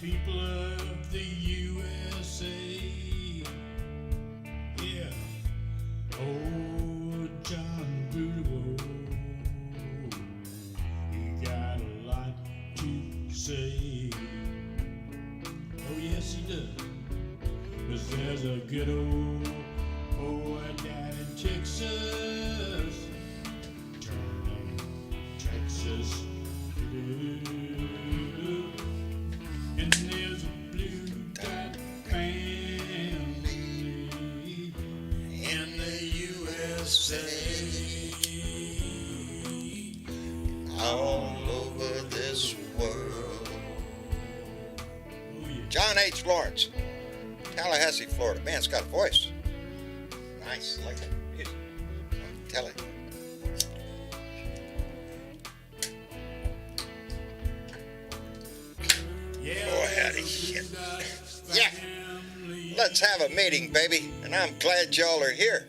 people of the USA. Yeah. Oh, John Boudreaux, he got a lot to say. Oh, yes, he does. 'Cause there's a good old boy down in Texas, turning Texas blue. And there's a blue dot family in the USA. All over this world. John H. Lawrence, Tallahassee, Florida. Man, it's got a voice. Nice, like it. I'm telling you. Boy, howdy shit. Yeah. Let's have a meeting, baby. And I'm glad y'all are here.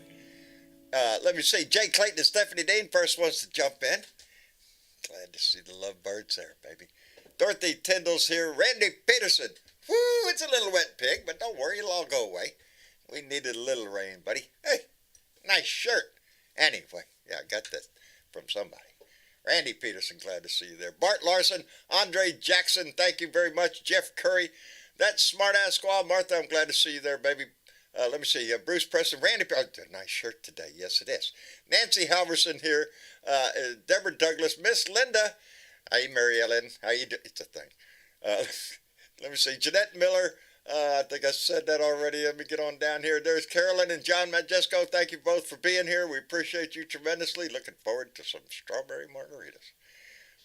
Let me see. Jay Clayton and Stephanie Dean, first ones to jump in. Glad to see the lovebirds there, baby. Dorothy Tyndall's here. Randy Peterson. Woo, it's a little wet pig, but don't worry, it'll all go away. We needed a little rain, buddy. Hey, nice shirt. Anyway, yeah, I got that from somebody. Randy Peterson, glad to see you there. Bart Larson, Andre Jackson, thank you very much. Jeff Curry, that smart-ass squad. Martha, I'm glad to see you there, baby. Let me see. Bruce Preston, Randy, nice shirt today. Yes, it is. Nancy Halverson here. Deborah Douglas, Miss Linda. Hey, Mary Ellen. How you doing? It's a thing. Let me see. Jeanette Miller. I think I said that already. Let me get on down here. There's Carolyn and John Majesco. Thank you both for being here. We appreciate you tremendously. Looking forward to some strawberry margaritas.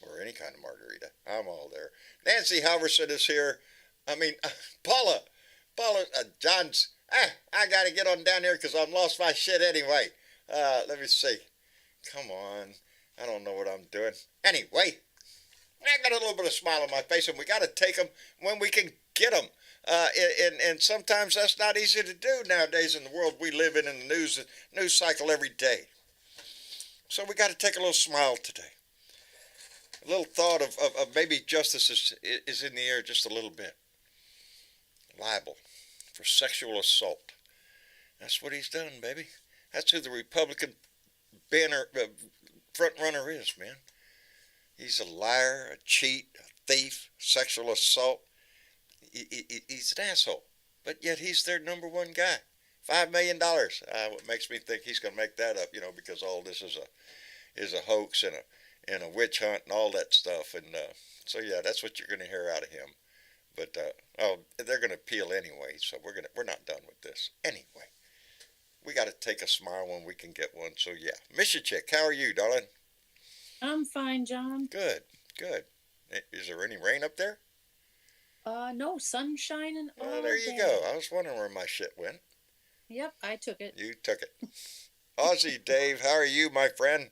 Or any kind of margarita. I'm all there. Nancy Halverson is here. I mean, Paula, John's... I got to get on down here because I've lost my shit anyway. Let me see. Come on. I don't know what I'm doing. Anyway, I got a little bit of smile on my face, and we got to take them when we can get them. And sometimes that's not easy to do nowadays in the world we live in the news cycle every day. So we got to take a little smile today. A little thought of maybe justice is in the air just a little bit. Liable for sexual assault. That's what he's done, baby. That's who the Republican banner front runner is, man. He's a liar, a cheat, a thief, sexual assault. He's an asshole. But yet he's their number one guy. $5 million. What makes me think he's going to make that up, because all this is a hoax and a witch hunt and all that stuff. And so yeah, that's what you're going to hear out of him. But they're going to appeal anyway, so we're not done with this anyway. We got to take a smile when we can get one. So yeah, Miss you, chick. How are you, darling? I'm fine, John. Good. Is there any rain up there? No, sun shining all Oh, there you day. go. I was wondering where my shit went. Yep, I took it. You took it. Aussie Dave, how are you, my friend?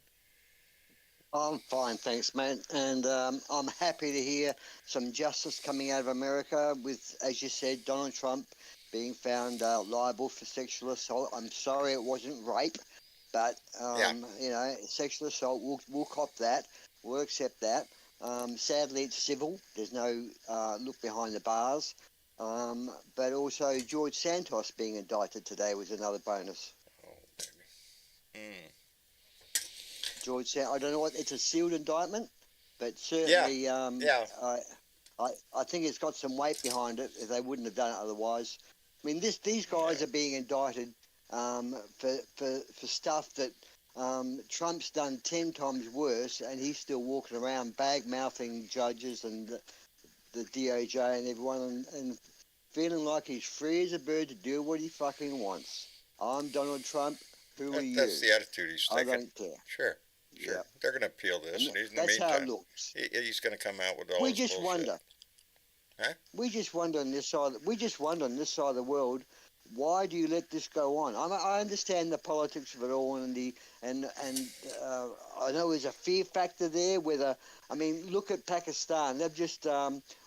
I'm fine, thanks, mate. And I'm happy to hear some justice coming out of America with, as you said, Donald Trump being found liable for sexual assault. I'm sorry it wasn't rape, but, sexual assault, we'll cop that. We'll accept that. Sadly, it's civil. There's no look behind the bars. But also George Santos being indicted today was another bonus. Oh, baby. George, I don't know what, it's a sealed indictment, but certainly, I think it's got some weight behind it. If they wouldn't have done it otherwise. I mean, these guys are being indicted for stuff that Trump's done 10 times worse, and he's still walking around bag-mouthing judges and the DOJ and everyone, and feeling like he's free as a bird to do what he fucking wants. I'm Donald Trump. Who are you? That's the attitude he's taking. I don't care. Sure. Yep. They're going to appeal this. And in the that's meantime, how it looks. He's going to come out with all We this just bullshit. wonder. Huh? We just wonder on this side. We just wonder on this side of the world. Why do you let this go on? I understand the politics of it all, and I know there's a fear factor there. Look at Pakistan. They've just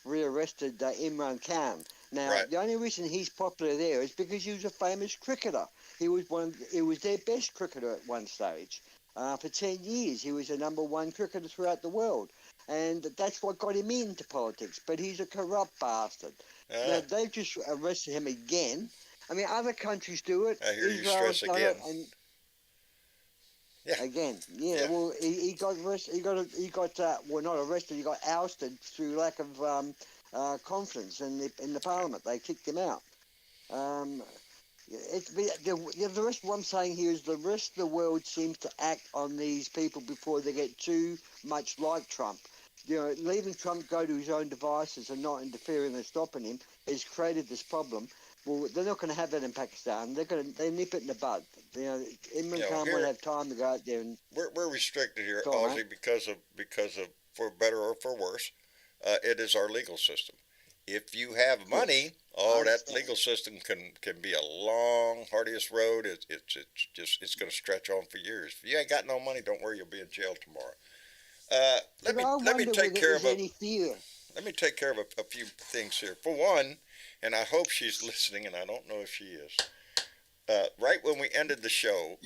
rearrested Imran Khan. Now, Right. The only reason he's popular there is because he was a famous cricketer. He was their best cricketer at one stage. For 10 years, he was the number one cricketer throughout the world. and that's what got him into politics. But he's a corrupt bastard. Now, they've just arrested him again. I mean, other countries do it. I hear you Israel's stress done again. it, and Yeah. again, yeah. Well, he got arrested. He got well, not arrested. He got ousted through lack of confidence in the parliament. They kicked him out. The rest of what I'm saying here is the rest of the world seems to act on these people before they get too much like Trump. You know, leaving Trump go to his own devices and not interfering and stopping him has created this problem. Well, they're not going to have that in Pakistan. They nip it in the bud. You know, Imran Khan won't have time to go out there and. We're restricted here, Aussie, because of for better or for worse, it is our legal system. If you have money, that legal system can be a long, arduous road. It's going to stretch on for years. If you ain't got no money, don't worry, you'll be in jail tomorrow. Let me take care of a few things here. For one, and I hope she's listening, and I don't know if she is. Right when we ended the show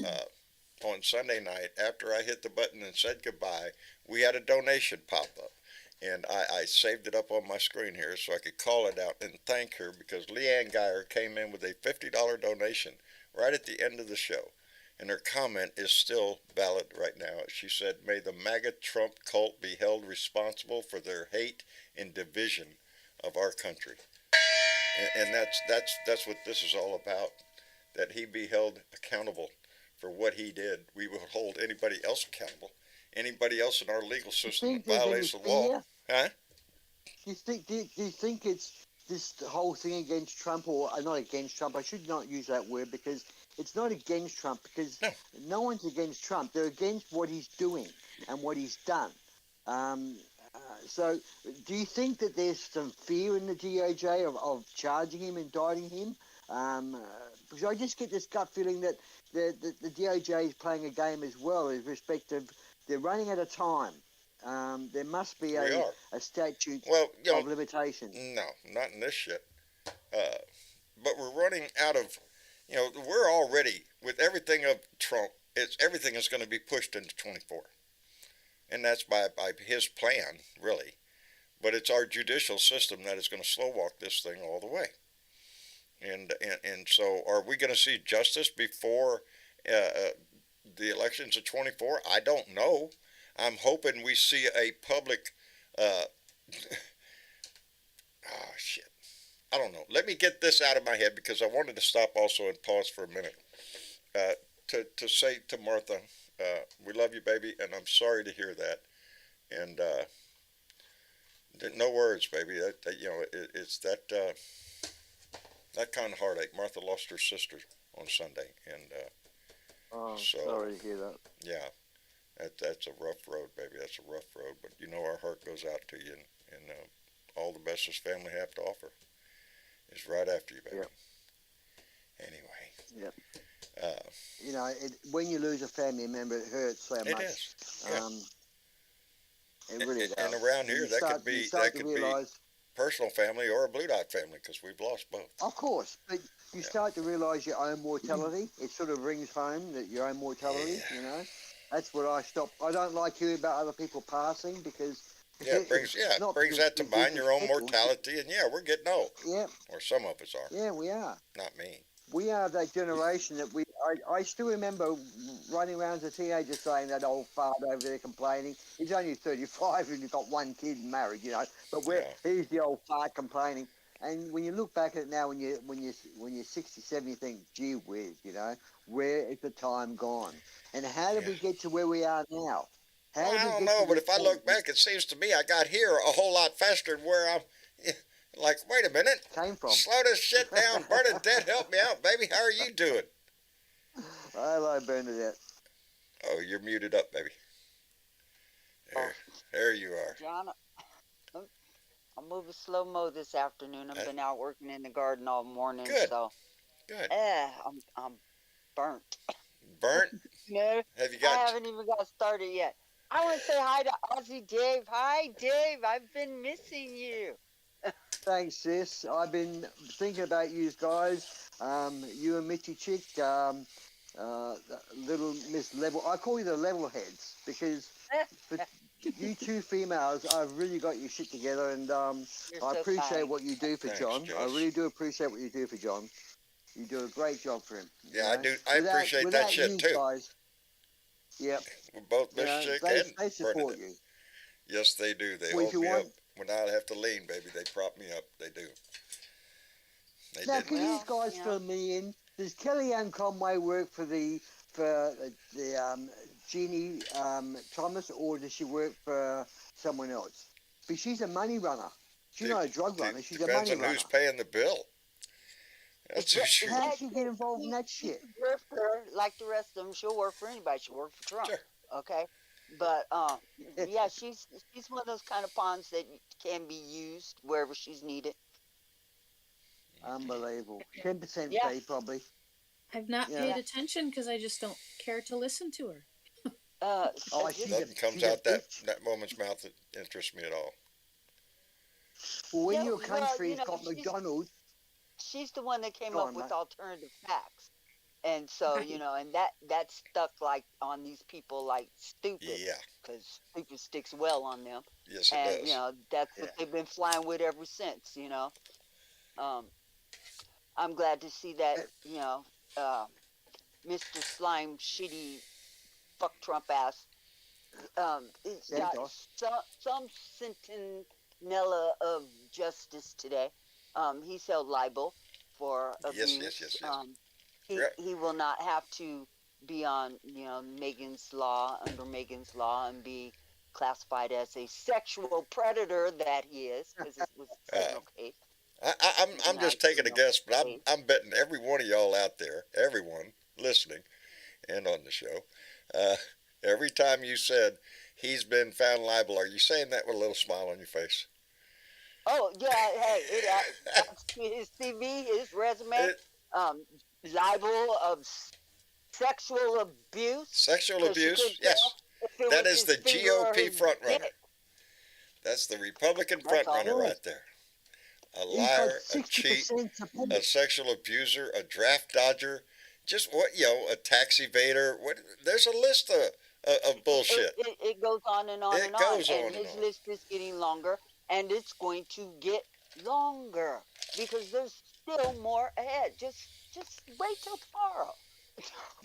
on Sunday night, after I hit the button and said goodbye, we had a donation pop up. And I saved it up on my screen here so I could call it out and thank her, because Leanne Geyer came in with a $50 donation right at the end of the show. And her comment is still valid right now. She said, "May the MAGA Trump cult be held responsible for their hate and division of our country." And that's what this is all about, that he be held accountable for what he did. We will hold anybody else accountable. Anybody else in our legal system that violates the law. Huh? Do you think it's this whole thing against Trump, or not against Trump? I should not use that word, because it's not against Trump, because no one's against Trump. They're against what he's doing and what he's done. So do you think that there's some fear in the DOJ of charging him, indicting him? Because I just get this gut feeling that the DOJ is playing a game as well, in respect of they're running out of time. There must be a statute of limitation. No, not in this shit. But we're running out of, we're already, with everything of Trump, everything is going to be pushed into 24. And that's by his plan, really. But it's our judicial system that is going to slow walk this thing all the way. And so are we going to see justice before the elections of 24? I don't know. I'm hoping we see a public shit. I don't know. Let me get this out of my head, because I wanted to stop also and pause for a minute to say to Martha, we love you, baby, and I'm sorry to hear that. And no words, baby. It's that kind of heartache. Martha lost her sister on Sunday, and sorry to hear that. Yeah, that's a rough road, baby. That's a rough road. But our heart goes out to you, and all the best this family have to offer is right after you, baby. Yep. Anyway. Yep. When you lose a family member, it hurts so much. It is. Yeah. It really does. And around here, that could be personal family or a Blue Dot family, because we've lost both. Of course, but you start to realise your own mortality. It sort of rings home that your own mortality. Yeah. That's what I stop. I don't like hearing about other people passing, because it brings that to mind, your own mortality, and we're getting old. Yeah. Or some of us are. Yeah, we are. Not me. We are that generation that I still remember running around as a teenager saying that old fart over there complaining. He's only 35 and he's got one kid and married, But he's the old fart complaining. And when you look back at it now, when you're 67, you think, gee whiz, where is the time gone? And how did we get to where we are now? I don't know, but if I look back, it seems to me I got here a whole lot faster than where I'm. Like, wait a minute. Came from. Slow this shit down. Bernadette, help me out, baby. How are you doing? Hello, Bernadette. Oh, you're muted up, baby. There you are. John, I'm moving slow-mo this afternoon. I've been out working in the garden all morning. Good. So, good. I'm burnt. Burnt? No. I haven't even got started yet. I want to say hi to Aussie Dave. Hi, Dave. I've been missing you. Thanks, sis. I've been thinking about you guys. You and Mitchy Chick, little Miss Level. I call you the level heads, because you two females, I've really got your shit together, and You're I so appreciate kind. what you do for Thanks, John. I Josh. really do appreciate what you do for John. You do a great job for him. you Yeah, I know. do. I appreciate that without shit you too. guys, yep, We're both you know, Michigan they and support Bernadette. you. Yes, they do. They Well, if hold you me want, up when I have to lean, baby. They prop me up. They do. They now, did. can you Well, guys you know, fill me in? Does Kellyanne Conway work for the Jeannie Thomas, or does she work for someone else? Because she's a money runner. She's not a drug runner. She's a Depends money on who's runner. paying the bill. That's who she. How does she get involved in that She shit? work for, like the rest of them, she'll work for anybody. She'll work for Trump. Sure. Okay. But yeah, she's one of those kind of pawns that can be used wherever she's needed. Unbelievable. 10% Yeah. fee, probably. I've not Yeah. paid attention because I just don't care to listen to her. Oh, Just- Nothing comes she's a out that bitch. woman's mouth that interests me at all. Well, when Yeah, your well, country's you know, got she's- McDonald's, she's the one that came Go up on, with mate. alternative facts, and so Right. you know, and that stuck like on these people like stupid, Yeah. because stupid sticks well on them, Yes, it and does. you know that's Yeah. what they've been flying with ever since. You know, I'm glad to see that Mr. Slime shitty fuck Trump ass it's Yeah, got Josh. some centinela of justice today. He's held liable for abuse. Yes. He will not have to be on Megan's law, under Megan's law, and be classified as a sexual predator that he is, because it was a criminal case. I'm just taking a guess, but I'm betting every one of y'all out there, everyone listening and on the show, every time you said he's been found liable, are you saying that with a little smile on your face? Oh yeah, hey, his CV, his resume, liable of sexual abuse. Sexual 'cause you abuse, couldn't yes. tell if it That was is the his finger or GOP his front runner. dick. That's the Republican That's front all. runner right there. A he's got liar, a cheat, 60% support. a sexual abuser, a draft dodger, just what, a tax evader. What? There's a list of bullshit. It goes on and on It and on, goes on and and his on. list is getting longer, and it's going to get longer because there's still more ahead. Just wait till tomorrow.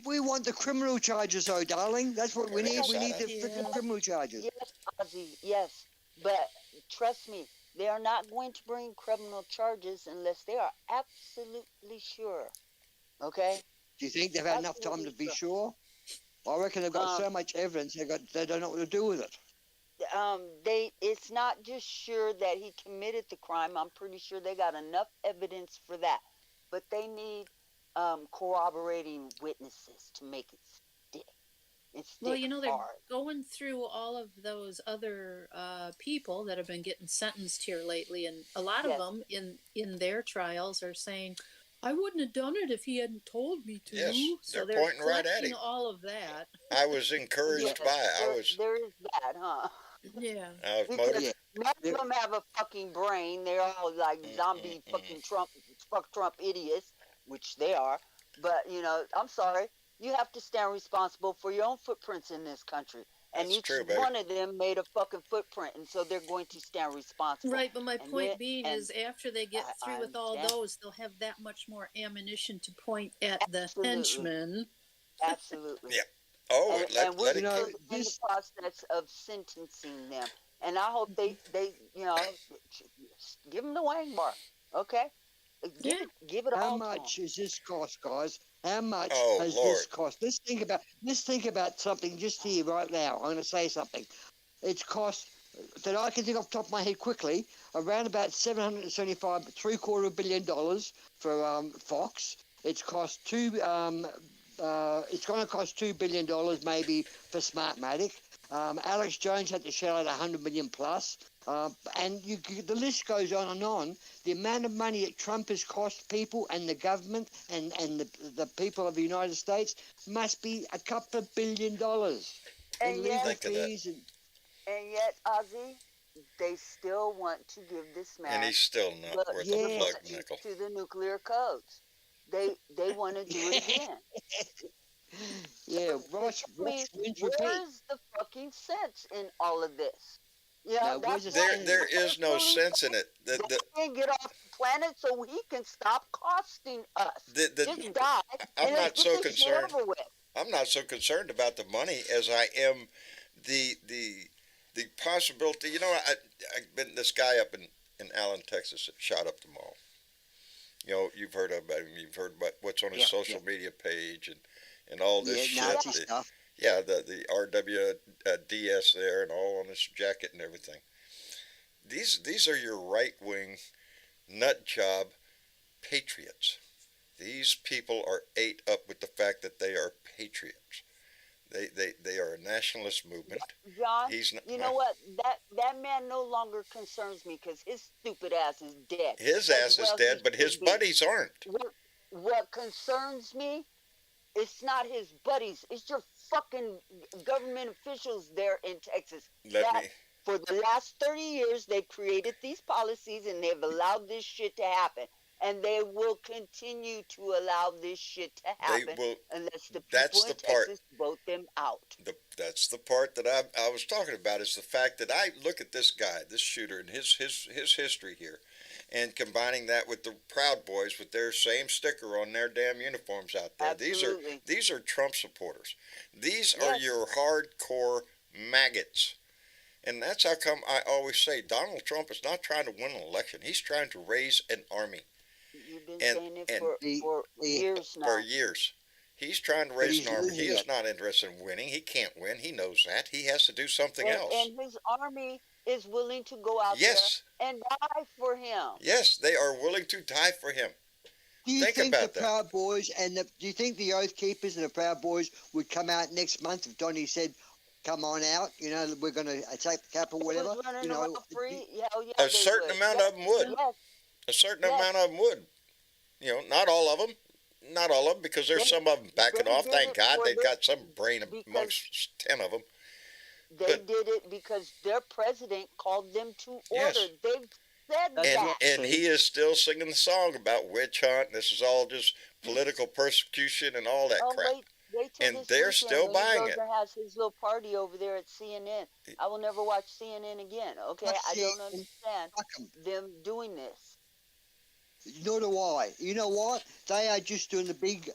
We want the criminal charges, though, darling. That's what we need. Yes, We need the yeah. freaking criminal charges. Yes, Ozzy, yes, but trust me, they are not going to bring criminal charges unless they are absolutely sure. Okay? Do you think they've had enough time to be Absolutely sure? I reckon they've got so much evidence they don't know what to do with it. It's not just sure that he committed the crime. I'm pretty sure they got enough evidence for that, but they need corroborating witnesses to make it stick. Well, they're hard. going through all of those other people that have been getting sentenced here lately, and a lot Yes. of them in their trials are saying, "I wouldn't have done it if he hadn't told me to." Yes, So they're they're pointing right at collecting him. all of that. I was encouraged Yes, by it. there is that, huh? Yeah. I was Because motivated. none of them have a fucking brain. They're all like zombie fucking fuck Trump idiots, which they are. But I'm sorry, you have to stand responsible for your own footprints in this country. And That's each true, baby. one of them made a fucking footprint, and so they're going to stand responsible. Right, but my And point then- being and is after they get I through with all understand. those, they'll have that much more ammunition to point at the Absolutely. henchmen. Absolutely. Yeah. Oh, And let we're it still go. in this- the process of sentencing them. And I hope they give them the wang bar, okay? Give it How all much to them. is this cost, guys? How much Oh, has Lord. this cost? Let's think about something just here right now. I'm going to say something. It's cost that I can think off the top of my head quickly around about $775, $750 million for Fox. It's cost it's going to cost $2 billion maybe for Smartmatic. Alex Jones had to shell out $100 million plus. And the list goes on and on. The amount of money that Trump has cost people and the government and the people of the United States must be a couple of $1 billion And in yet- legal Think of that. fees. And yet, Ozzy, they still want to give this man And he's still not the- worth Yeah. a plug the nickel. to the nuclear codes. They want to do it again. Yeah, Ross I mean, wins repeat. where's the fucking sense in all of this? You know, No, where's that's the why sense? There is no personally, sense in it. they can't get off the planet so he can stop costing us. Just die I'm and let's not get so this shit concerned. over with. I'm not so concerned about the money as I am the possibility. You know, I've been this guy up in Allen, Texas, that shot up the mall. You know, you've heard about him. You've heard about what's on his social media page and all this shit. Nazi stuff. Yeah, the RWDS there and all on his jacket and everything. These are your right wing nut job patriots. These people are ate up with the fact that they are patriots. They are a nationalist movement. John, He's not, you know what? That man no longer concerns me because his stupid ass is dead. His As ass is well dead, he but his should be. buddies aren't. What concerns me, it's not his buddies. It's your fucking government officials there in Texas. For the last 30 years, they've created these policies and they've allowed this shit to happen. And they will continue to allow this shit to happen unless the people in Texas vote them out. That's the part that I was talking about, is the fact that I look at this guy, this shooter, and his history here, and combining that with the Proud Boys with their same sticker on their damn uniforms out there. Absolutely. These are Trump supporters. These are your hardcore maggots. And that's how come I always say Donald Trump is not trying to win an election. He's trying to raise an army. You've been saying it for years now. For years. He's trying to raise an army. He is not interested in winning. He can't win. He knows that. He has to do something else. And his army is willing to go out there and die for him. Yes, they are willing to die for him. Do you think the Proud Boys and do you think the Oath Keepers and the Proud Boys would come out next month if Donnie said, "Come on out, you know, we're going to attack the Capitol, whatever"? You know, a certain amount of them would. Yes. A certain amount of them would. You know, not all of them. Not all of them, because there's some of them backing off. Thank God they've got some brain amongst 10 of them. They did it because their president called them to order. They've said that. And he is still singing the song about witch hunt. This is all just political persecution and all that crap. Wait till and they're still buying it. He has his little party over there at CNN. I will never watch CNN again. Okay, I don't understand them doing this. Nor do I. You know what? They are just doing the big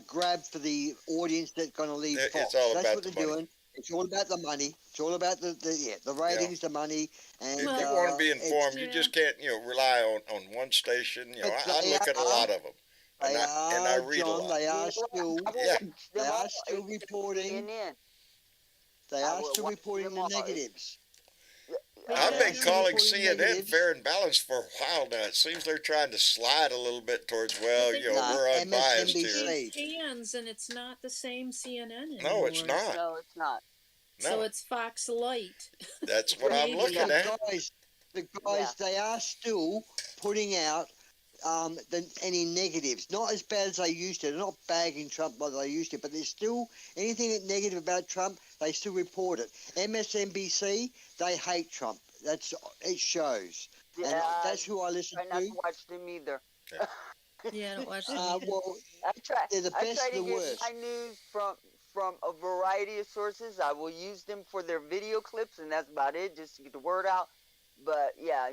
grab for the audience that's going to leave Fox. That's what they're doing. It's all about the money. It's all about the ratings, the money. And if you want to be informed, you just can't rely on one station. You know, I look at a lot of them. And I read a lot. They are still reporting. They are still reporting the negatives. I've been calling CNN fair and balanced for a while now. It seems they're trying to slide a little bit towards, we're unbiased here. Hands, and it's not the same CNN anymore. No, it's not. No, it's not. No. So it's Fox Light. That's what I'm looking at. The guys, they are still putting out any negatives. Not as bad as they used to. They're not bagging Trump like they used to, but there's still anything negative about Trump, they still report it. MSNBC, they hate Trump. It shows. Yeah, and that's who I listen to. I try not to watch them either. Yeah, I don't watch them. Well, they're the best of the worst. I try to get my news from a variety of sources. I will use them for their video clips, and that's about it, just to get the word out. But yeah,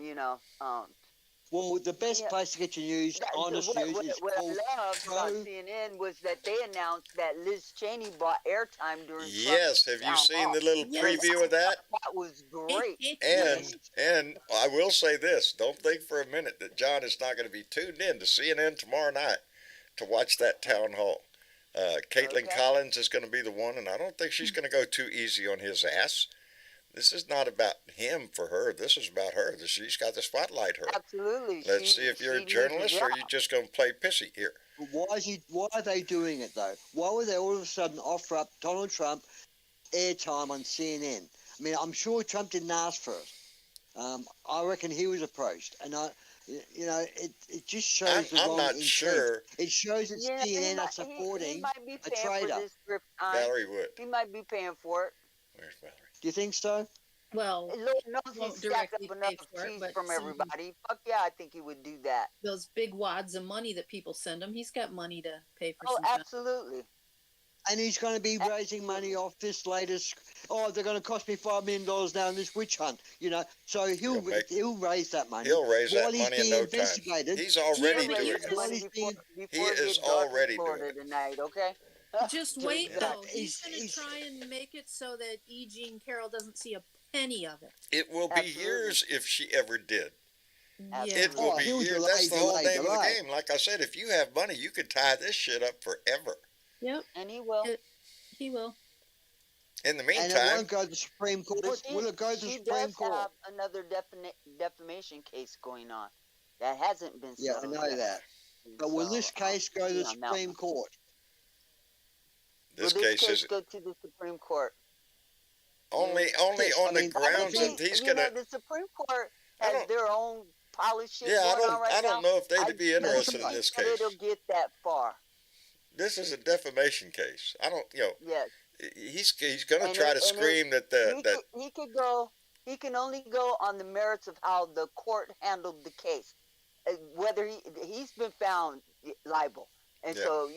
well, the best place to get your news, honest news, is what called I loved about CNN was that they announced that Liz Cheney bought airtime during Yes, have you seen the little preview of that? That was great. And I will say this, don't think for a minute that John is not going to be tuned in to CNN tomorrow night to watch that town hall. Caitlin Collins is going to be the one, and I don't think she's going to go too easy on his ass. This is not about him for her. This is about her. She's got to spotlight her. Absolutely. Let's see if you're a journalist or you're just going to play pissy here. Why are they doing it, though? Why would they all of a sudden offer up Donald Trump airtime on CNN? I mean, I'm sure Trump didn't ask for it. I reckon he was approached. And, it just shows the wrong intent. I'm not sure. It shows that CNN are supporting a traitor. Valerie would. He might be paying for it. Where's Valerie? Do you think so? Well, Lord knows he's stacked up enough cheese from everybody. Fuck yeah, I think he would do that. Those big wads of money that people send him, he's got money to pay for. Oh, absolutely. And he's going to be raising money off this latest. Oh, they're going to cost me $5 million now in this witch hunt. You know, so he'll raise that money. He'll raise that while money in no time. He's already doing it. He is already doing it tonight. Okay. Just wait though. He's going to try and make it so that E. Jean Carroll doesn't see a penny of it. It will be years if she ever did. Yeah. It will be years. That's the whole name of the game. Like I said, if you have money, you could tie this shit up forever. Yep. And he will. He will. In the meantime, and it won't go to the Supreme Court. Will it go to the Supreme Court? Have another defamation case going on that hasn't been settled. Yeah, I know that. But will this case go to the Supreme Court? This case go to the Supreme Court. Only on the grounds that he's going to. The Supreme Court has their own policy. Yeah, I don't know if they'd be interested in this case. It'll get that far. This is a defamation case. I don't, Yes. He's going to try to scream that he could go. He can only go on the merits of how the court handled the case, whether he's been found liable, and so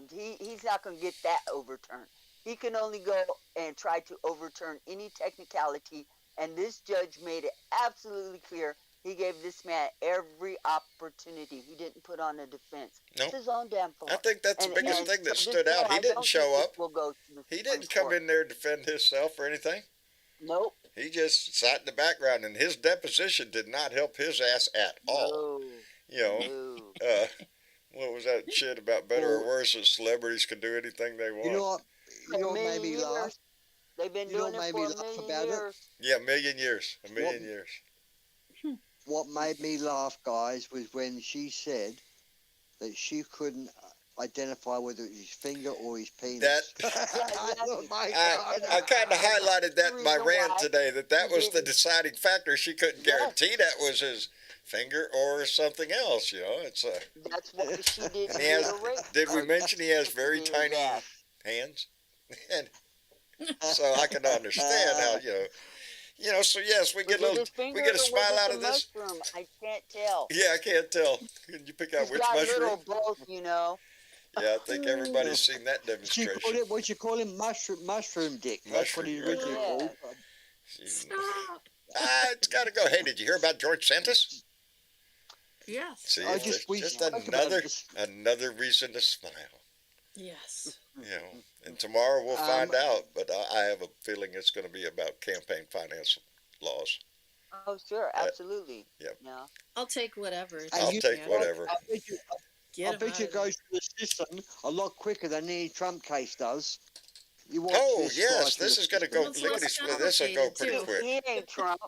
he's not going to get that overturned. He can only go and try to overturn any technicality, and this judge made it absolutely clear. He gave this man every opportunity. He didn't put on a defense. Nope. It's his own damn fault. I think that's the biggest thing that stood out. He didn't show up. He didn't come in there to defend himself or anything. Nope. He just sat in the background, and his deposition did not help his ass at all. No. What was that shit about better or worse that celebrities can do anything they want? You know what made me laugh? They've been doing it for a million years. Yeah, a million years. A million years. What made me laugh, guys, was when she said that she couldn't identify whether it was his finger or his penis. I kind of highlighted that in my rant today, that was the deciding factor. She couldn't guarantee that was his finger or something else, It's that's what she did. Did we mention he has very tiny hands? And so I can understand how, so yes, we get a smile out of this. Mushroom? I can't tell. Yeah, I can't tell. Can you pick out which mushroom? Both, Yeah, I think everybody's seen that demonstration. What you call him? Mushroom dick. That's what he originally called. It's got to go. Hey, did you hear about George Santos? Yes. See, just another reason to smile. Yes. And tomorrow we'll find out, but I have a feeling it's going to be about campaign finance laws. Oh, sure, absolutely. Yeah. I'll take whatever. I'll take whatever. I bet you it goes through the system a lot quicker than any Trump case does. Yes, this is going to go lickety-split. This will go pretty quick. He ain't Trump.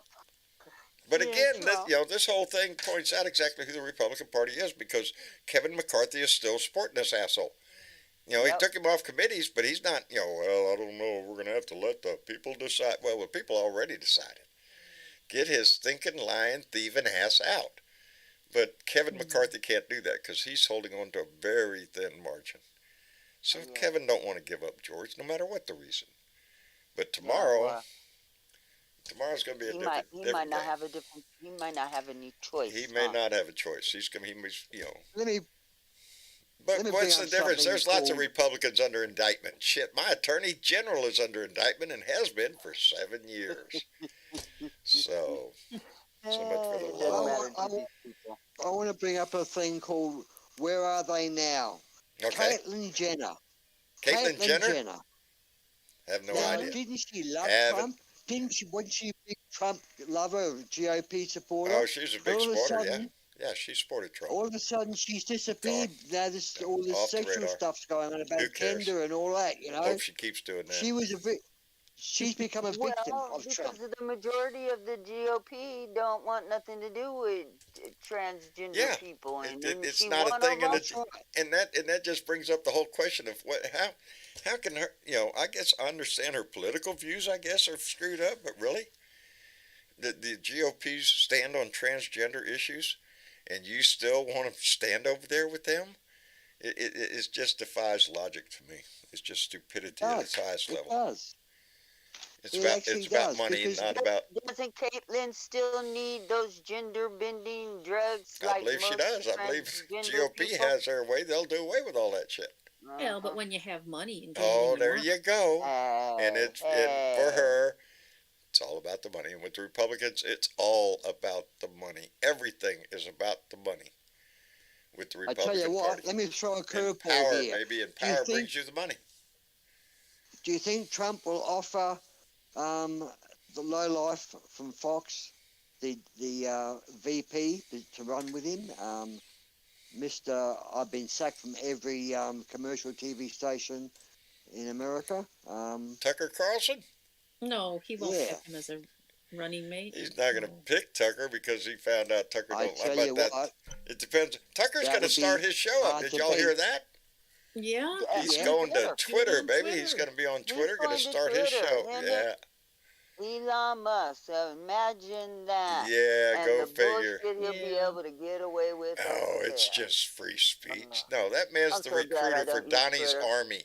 But again, this whole thing points out exactly who the Republican Party is, because Kevin McCarthy is still supporting this asshole. He took him off committees, but he's not, well, I don't know, we're going to have to let the people decide. Well, the people already decided. Get his thinking, lying, thieving ass out. But Kevin McCarthy can't do that because he's holding on to a very thin margin. So Kevin don't want to give up George, no matter what the reason. But tomorrow's going to be different He might not have any choice. He may not have a choice. Let me But what's the difference? There's lots of Republicans under indictment. Shit, my attorney general is under indictment and has been for 7 years. So much for the law. I want to bring up a thing called Where Are They Now? Okay. Caitlyn Jenner. Caitlyn Jenner? Have no idea. Didn't she love Trump? Wasn't she a big Trump lover, GOP supporter? Oh, she's a big supporter, Yeah, she supported Trump. All of a sudden, she's disappeared. Now, all this sexual stuff's going on about gender and all that, Hope she keeps doing that. She's become a victim of Trump. Because the majority of the GOP don't want nothing to do with transgender people, and it's not a thing, and that just brings up the whole question of how can her, I guess I understand her political views, I guess, are screwed up, but really, the GOP's stand on transgender issues, and you still want to stand over there with them? It just defies logic to me. It's just stupidity at its highest level. It does. It's about money, not about. Doesn't Caitlyn still need those gender bending drugs? I believe she does. I believe GOP has their way. They'll do away with all that shit. Well, but when you have money and oh, there you go. And it's and for her, it's all about the money. And with the Republicans, it's all about the money. Everything is about the money. With the Republican I tell you what, Party. let me throw a And curveball power, here. maybe, and power brings you the money. Do you think Trump will offer the lowlife from Fox, the VP, to run with him? Mr. I've been sacked from every commercial TV station in America. Tucker Carlson? No, he won't Yeah. pick him as a running mate. He's not going to pick Tucker because he found out Tucker I don't tell like you that. what, It depends. Tucker's that going to would be start his show up. hard Did to y'all hear beat. that? Yeah. He's Yeah. going to Twitter, on baby. Twitter. He's going to be on He's Twitter, going to going to start his Twitter. show. Him Yeah. Elon Musk. So imagine that. Yeah, and go the figure. bullshit he'll be Yeah. able to get away with. Oh, over it's there. just free speech. No, that man's I'm the so glad I recruiter for don't use Donnie's Twitter. army.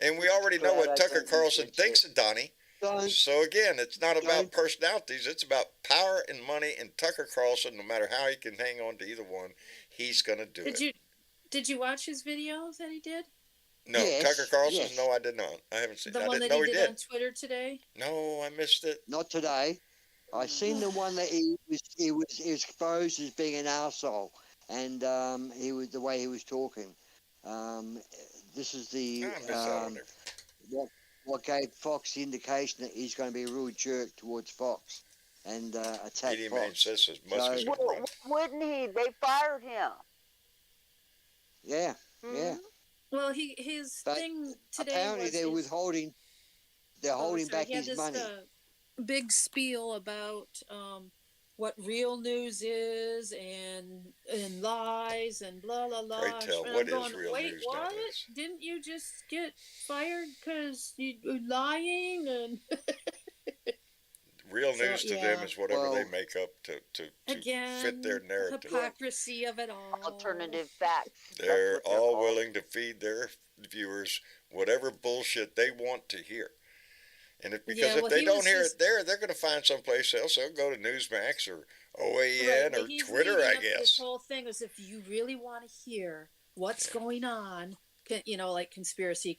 And we already know Glad what I Tucker don't use Carlson that thinks shit. of Donnie. don't, So again, it's not about Don't- personalities. It's about power and money. And Tucker Carlson, no matter how he can hang on to either one, he's going to do it. Did you watch his videos that he did? No, Yes, Tucker Carlson? yes. No, I did not. I haven't seen. The I one didn't that know he he did did. on Twitter today? No, I missed it. not today. I seen the one that he was exposed as being an arsehole, and he was the way he was talking. This is the I missed that on there. what gave Fox the indication that he's going to be a real jerk towards Fox and attack Edie Main Fox. says Musk is So- going to run. Wouldn't he? They fired him. Yeah, yeah. Mhm. Well, his But thing today Apparently was they're his- withholding. They're holding so back he had his this, money. Big spiel about what real news is and lies and blah blah blah. Pray tell, And what I'm is going, real wait, news what? nowadays? Didn't you just get fired because you were lying? And Real So, news to them yeah. is whatever they Well, make up to again, fit their narrative. hypocrisy of it all. Alternative facts. They're That's what all called. willing to feed their viewers whatever bullshit they want to hear. And because Yeah, if well, they he don't was hear just- it there, they're going to find someplace else. They'll go to Newsmax or OAN Right, or but he's Twitter, leading I up This guess. whole thing is if you really want to hear what's going on, like conspiracy,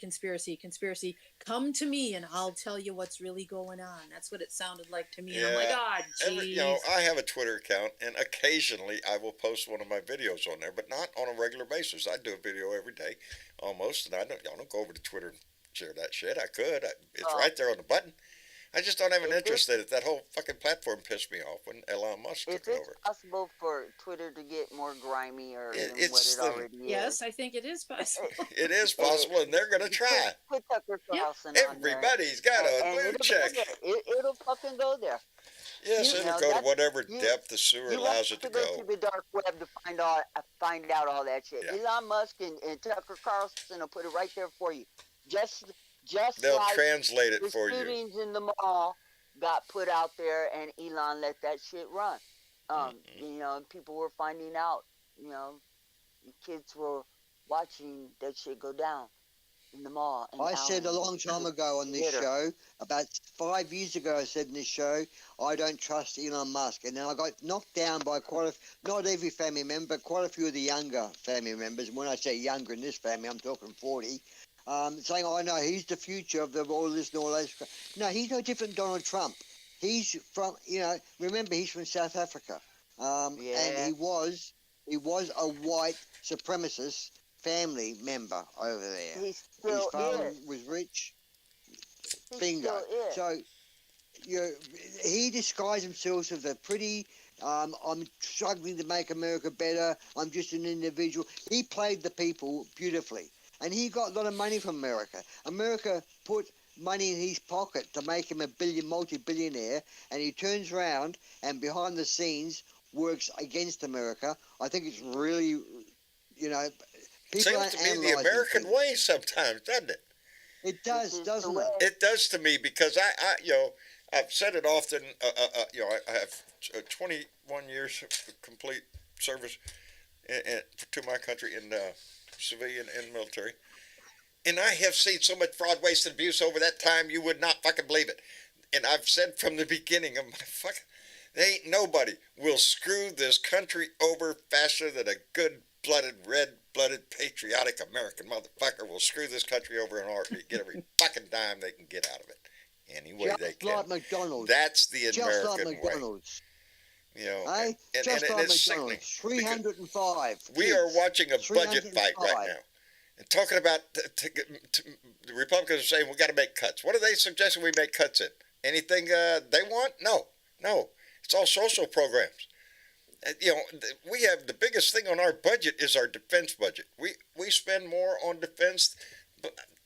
come to me and I'll tell you what's really going on. That's what it sounded like to me. And I'm like, Yeah, geez. I have a Twitter account, and occasionally I will post one of my videos on there, but not on a regular basis. I do a video every day, almost, and y'all don't go over to Twitter and share that shit. I could. It's Oh. right there on the button. I just don't have an If interest in it. That whole fucking platform pissed me off when Elon Musk If took it it's over. possible for Twitter to get more grimier than it's what it the- already is. Yes, I think it is possible. It is possible, and they're going to try. Put Tucker Carlson on there. Everybody's got a And blue it'll go check. there. It'll fucking go there. Yes, Yeah. it'll You know, go to that's- whatever you- depth the sewer You allows have it to to go go. to the dark web to find out all that shit. Yeah. Elon Musk and Tucker Carlson will put it right there for you. Just They'll like translate the it for you. shootings in the mall got put out there, and Elon let that shit run. Mm-hmm. You know, and people were finding out. You know, kids were watching that shit go down in the mall. in I said a Allen. long time ago on this Twitter. show, about 5 years ago, I said in this show, I don't trust Elon Musk. And then I got knocked down by not every family member, but quite a few of the younger family members. When I say younger in this family, I'm talking 40. Saying, oh, no, he's the future of all this and all that. No, he's no different than Donald Trump. He's from, remember, he's from South Africa. And Yeah. he was a white supremacist family member over there. He His still father is. was rich. He Bingo. still is. So, he disguised himself as a pretty, I'm struggling to make America better. I'm just an individual. He played the people beautifully. And he got a lot of money from America. America put money in his pocket to make him a multi-billionaire. And he turns around and behind the scenes works against America. I think it's really, people Seems aren't to be the analysing American things. way sometimes, doesn't it? It does, This is doesn't the it? way. It does to me because I've said it often. I have 21 years of complete service to my country in civilian and military, and I have seen so much fraud, waste, and abuse over that time you would not fucking believe it. And I've said from the beginning of my fucking, there ain't nobody will screw this country over faster than a good-blooded red cold-blooded, patriotic American motherfucker will screw this country over in a heartbeat, get every fucking dime they can get out of it. Any way they Just can. like McDonald's. That's the Just American like way. McDonald's. You know, Eh? and Just like it's sickening. McDonald's. 305. We are kids. watching a budget fight 305. right now. And talking about, the Republicans are saying we got to make cuts. What are they suggesting we make cuts in? Anything they want? No. It's all social programs. You know, we have the biggest thing on our budget is our defense budget. We spend more on defense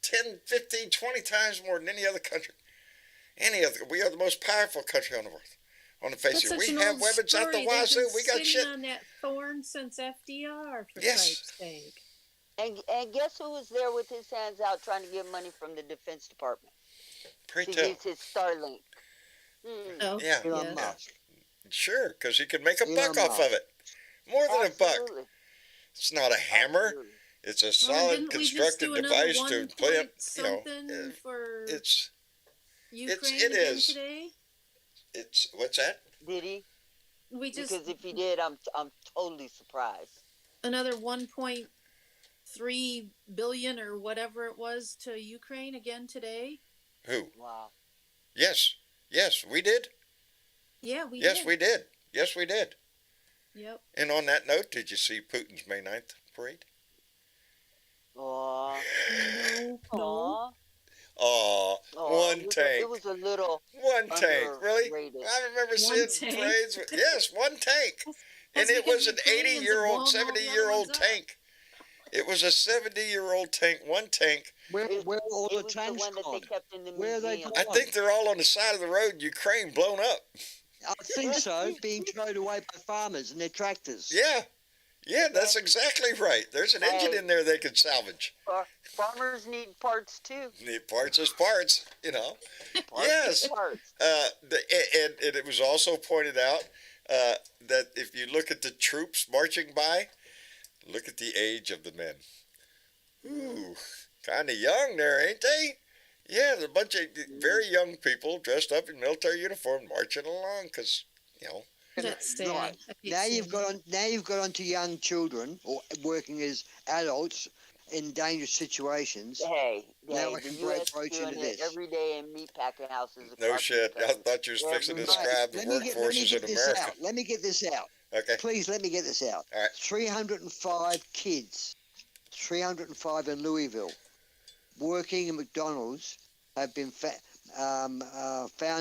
10, 15, 20 times more than any other country. We are the most powerful country on the earth. On the face of it. We have weapons out the wazoo. We got shit. On that thorn since FDR, for Yes. Christ's sake. And guess who was there with his hands out trying to get money from the Defense Department Pray to tell. use his Starlink? Oh, Yeah. Elon yes. Musk. Sure, because he could make a Elon buck off Musk. of it. More than a buck. Absolutely. It's not a hammer. Absolutely. It's a Well, solid didn't we just constructed do another device 1 to play up. point You know, something for it's Ukraine it again is. today? it's what's that? Did he? We just Because if he did, I'm totally surprised. another 1.3 billion or whatever it was to Ukraine again today. Who? Wow. Yes, we did. Yeah, we Yes, did. we did. Yes, we did. Yep. And on that note, did you see Putin's May 9th parade? Aw. No. Aw. Oh, Aw, one tank. It was a little. One tank, really? underrated. I remember One seeing tank? parades. Yes, one tank. And That's it was because an Ukrainians have 80-year-old, blown all the other 70-year-old ones up. tank. It was a 70-year-old tank, one tank. Where all It the was tanks the one that gone? they kept in the Where are they museum. I think they're all on the side of the road in Ukraine, blown up. I think so, being towed away by farmers and their tractors. Yeah, that's exactly right. There's an engine in there they could salvage. Farmers need parts too. Need parts as parts, you know. Parts Yes. is parts. And it was also pointed out that if you look at the troops marching by, look at the age of the men. Ooh, kind of young there, ain't they? Yeah, there's a bunch of very young people dressed up in military uniform marching along because, you know. That's sad. Right. I hate Now seeing you've got onto young children or working as adults in dangerous situations. Hey, Now I the can U.S. approach doing into it this. every day in meatpacking houses. No across shit. the I country. thought you was fixing to Every describe the let me workforces get in this America. out. Let me get this out. Okay. Please let me get this out. All right. 305 kids, 305 in Louisville, working in McDonald's have been found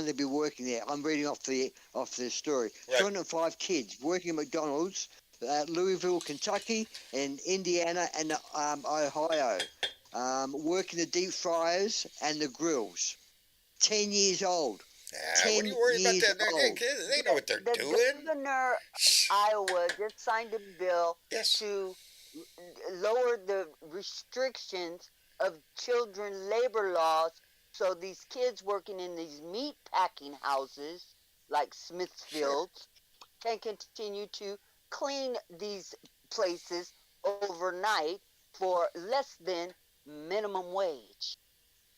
to be working there. I'm reading off the story. Right. 205 kids working at McDonald's, Louisville, Kentucky, and Indiana and Ohio, working the deep fryers and the grills. 10 years old. What are you worried about that? old. They know what they're The doing. governor of Iowa just signed a bill Yes. to lower the restrictions of children labor laws, so these kids working in these meat packing houses like Smithfield's can continue to clean these places overnight for less than minimum wage.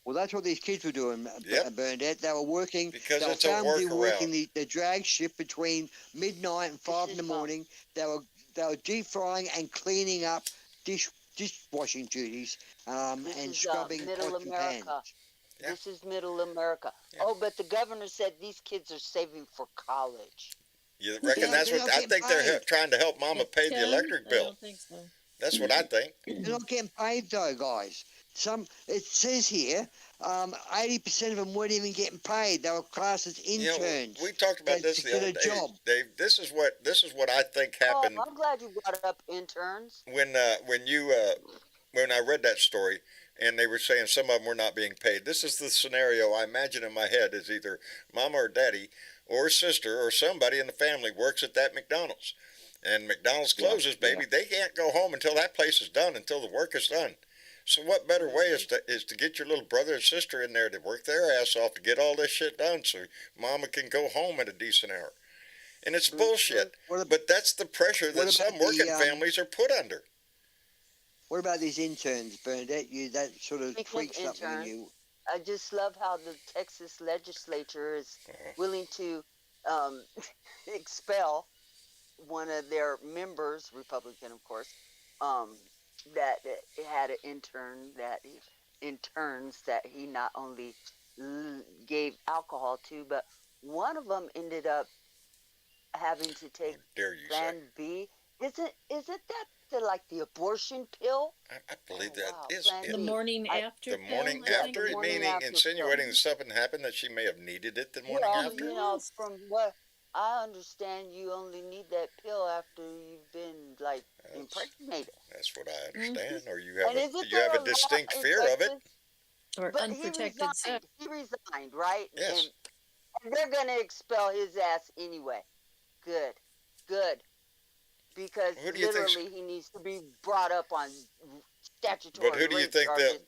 Well, that's what these kids were doing, Yep. Bernadette. They were working. Because they were it's a found to be working workaround. the drag shift between midnight and 5 in the is fun. morning. They were deep frying and cleaning up dishwashing duties and This is scrubbing middle pots and America. pans. Yeah. This is middle America. Yeah. Oh, but the governor said these kids are saving for college. You reckon Yeah, that's they're what not I getting think they're paid. trying to help Mama pay the Ken? electric I bill? don't think so. That's what I think. They're not getting paid though, guys. It says here, 80% of them weren't even getting paid. They were classed as You know, interns. we talked about to this the get other a day, job. Dave. This is what I think happened Oh, I'm glad you brought up interns. when I read that story, and they were saying some of them were not being paid. This is the scenario I imagine in my head is either Mama or Daddy or sister or somebody in the family works at that McDonald's, and McDonald's closes, baby. They can't go home until that place is done, until the work is done. So what better way is to get your little brother and sister in there to work their ass off to get all this shit done so Mama can go home at a decent hour. And it's bullshit. But that's the pressure that some working families are put under. What about these interns, Bernadette? That sort of Speaking of tweaks something in interns, you. I just love how the Texas legislature is willing to expel one of their members, Republican of course, that it had an intern that interns that he not only gave alcohol to, but one of them ended up having to take How dare you Plan say? B. Isn't that like the abortion pill? I believe Oh, that wow. is Plan it. The B. morning after The pill, morning I think. after, the morning meaning after insinuating pill. that something happened that she may have needed it the morning Yeah, after? you know, from what I understand, you only need that pill after you've been like That's, impregnated. that's what I Mm-hmm. understand. Or And isn't you have there a a law distinct in fear of it. Texas? Or But unprotected sex. He resigned, right? Yes. And they're gonna expel his ass anyway. Good, good, because Who do you think? literally he needs to be brought up on statutory But who do you rape think charges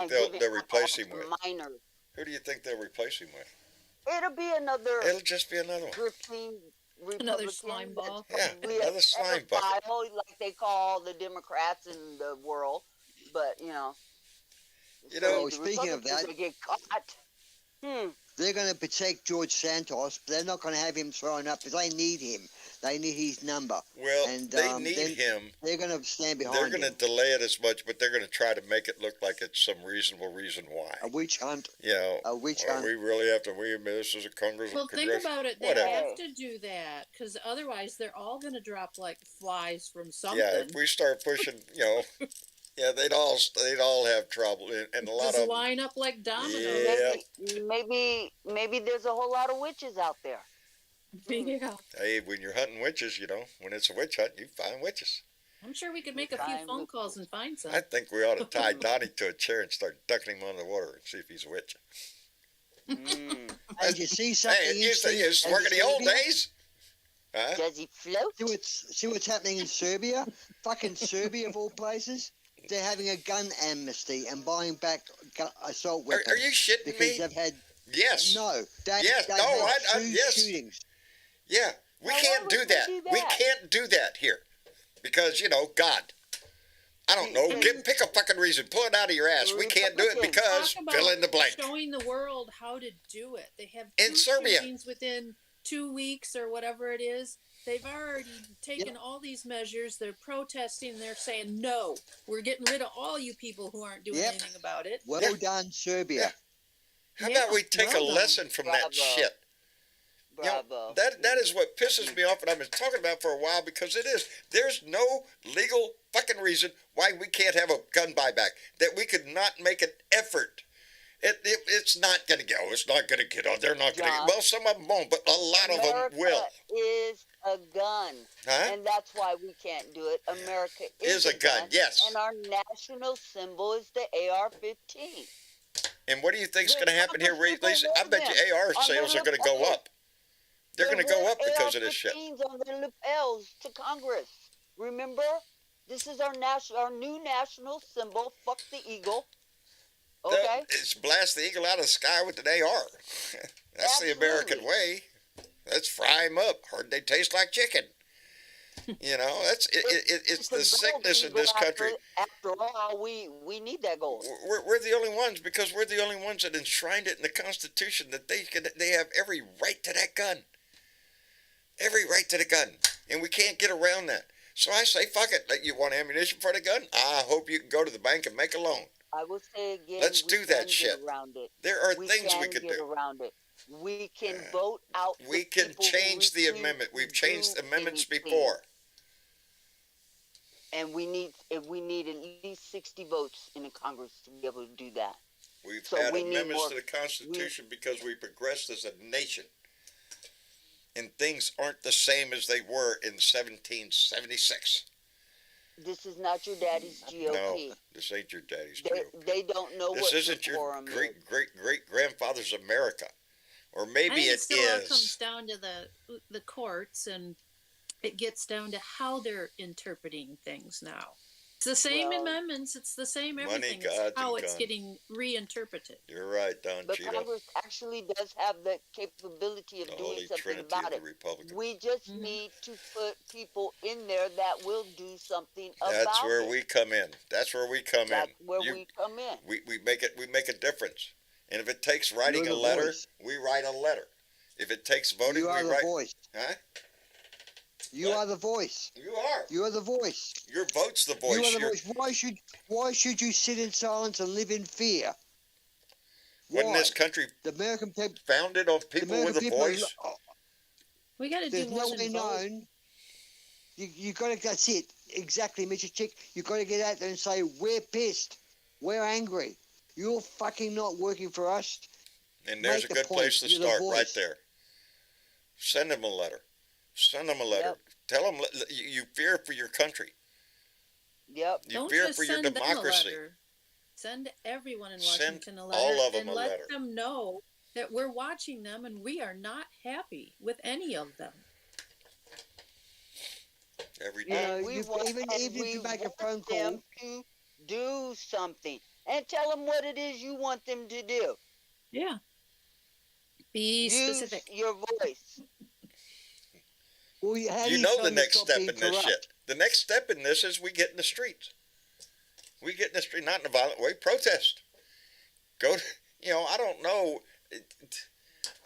and they'll giving replace alcohol him to with? minors. Who do you think they'll replace him with? It'll be another It'll just be another one. drifting Another slime Republican ball. Yeah, we another slime bucket. file, like they call the Democrats in the world. But You know, Well, the speaking of Republicans that, will get caught. they're going to protect George Santos, but they're not going to have him thrown up because they need him. They need his number. Well, And they need then him. They're going to stand They're behind going to him. delay it as much, but they're going to try to make it look like it's some reasonable reason why. A witch hunt. You know, A witch well, hunt. we really have to. This is a Congress. Well, think about it. They whatever. have to do that because otherwise they're all going to drop like flies from something. Yeah, if we start pushing, yeah, they'd all have trouble, and a lot Just of line up like dominoes. Yeah. Maybe there's a whole lot of witches out there. Yeah. Hey, when you're hunting witches, when it's a witch hunt, you find witches. I'm sure we could make a few phone calls and find some. I think we ought to tie Donnie to a chair and start ducking him under the water and see if he's a witch. Did you see something? Hey, it used to work in the old days. Huh? Does he float? See what's happening in Serbia? Fucking Serbia, of all places. They're having a gun amnesty and buying back assault weapons. Are you shitting because me? they've had Yes. no. Yes. They've No. had two Yes. shootings. Yeah. We Now, can't why do would they that. do We that? can't do that here, because God. I don't know. Pick a fucking reason. Pull it out of your ass. We can't do it because Talk about fill in the blank. showing the world how to do it. They have In two Serbia. shootings within 2 weeks or whatever it is. They've already taken all these measures. They're protesting. They're saying, no, we're getting rid of all you people who aren't doing anything about it. Well done, Serbia. How about we take well a done. lesson from that Bravo. shit? Bravo. That is what pisses me off, and I've been talking about for a while, because it is. There's no legal fucking reason why we can't have a gun buyback, that we could not make an effort. It's not going to go. It's not going to get on. They're not going to. John, Well, some of them won't, but a lot of them America will. is a gun. Huh? And that's why we can't do it. America is a gun, yes. And our national symbol is the AR-15. And what do you think's going to happen here, Lisa? I bet you AR On sales their are going to go lapels. up. They're going to go up because of this shit. AR-15s on their lapels to Congress. Remember? This is our new national symbol. Fuck the eagle. Okay? It's blast the eagle out of the sky with an AR. That's the American Absolutely. way. Let's fry them up. Heard they taste like chicken. It's the sickness in this country. After all, we need that gold. We're the only ones, because we're the only ones that enshrined it in the Constitution, that they have every right to that gun. Every right to the gun. And we can't get around that. So I say, fuck it. You want ammunition for the gun? I hope you can go to the bank and make a loan. I will say again, Let's we do that can shit. Get around it. There are We things can we could get do. around it. We can vote out. We the can people who change the refuse amendment. to We've changed do amendments anything. before. And we need at least 60 votes in the Congress to be able to do that. We've So had we need amendments more- to the Constitution because we progressed as a nation. And things aren't the same as they were in 1776. This is not your daddy's GOP. No, this ain't your daddy's They, GOP. they don't know This what isn't your decorum is. great-great-great-grandfather's America. Or I maybe think it it still all is. comes down to the courts, and it gets down to how they're interpreting things now. It's the same Well, amendments. It's the same money, everything. gods, It's how and it's guns. getting reinterpreted. You're right, Don But Cheeto. Congress actually does have the capability of The doing holy something trinity about of the it. Republicans. We just Mhm. need to put people in there that will do something about it. That's where we come in. That's where we come That's in. where we come in. We make a difference. And if it takes writing You're a the letter, voice. we write a letter. If it takes voting, You are we the write. voice. Huh? You are the voice. You are. You are the voice. Your vote's the voice. You are the voice. Why should you sit in silence and live in fear? Wasn't Why? this country The American people founded on people with a voice? We got to do There's more no way than vote. known. You got to. That's it. Exactly, Mr. Chick. You got to get out there and say we're pissed, we're angry. You're fucking not working for us. And there's a good place to start right there. Send them a letter. Send them a letter. Yep. Tell them you fear for your country. Yep. You Don't fear just for your send them a democracy. letter. Send everyone in Send Washington a letter all of them and a let letter. them know that we're watching them and we are not happy with any of them. Every You day. know, even if you make a phone call. Them to do something and tell them what it is you want them to do. Yeah. Be Use specific. your voice. Well, how do You know tell the them to next stop step being in this corrupt? shit. The next step in this is we get in the streets. We get in the street, not in a violent way. Protest. Go to, I don't know.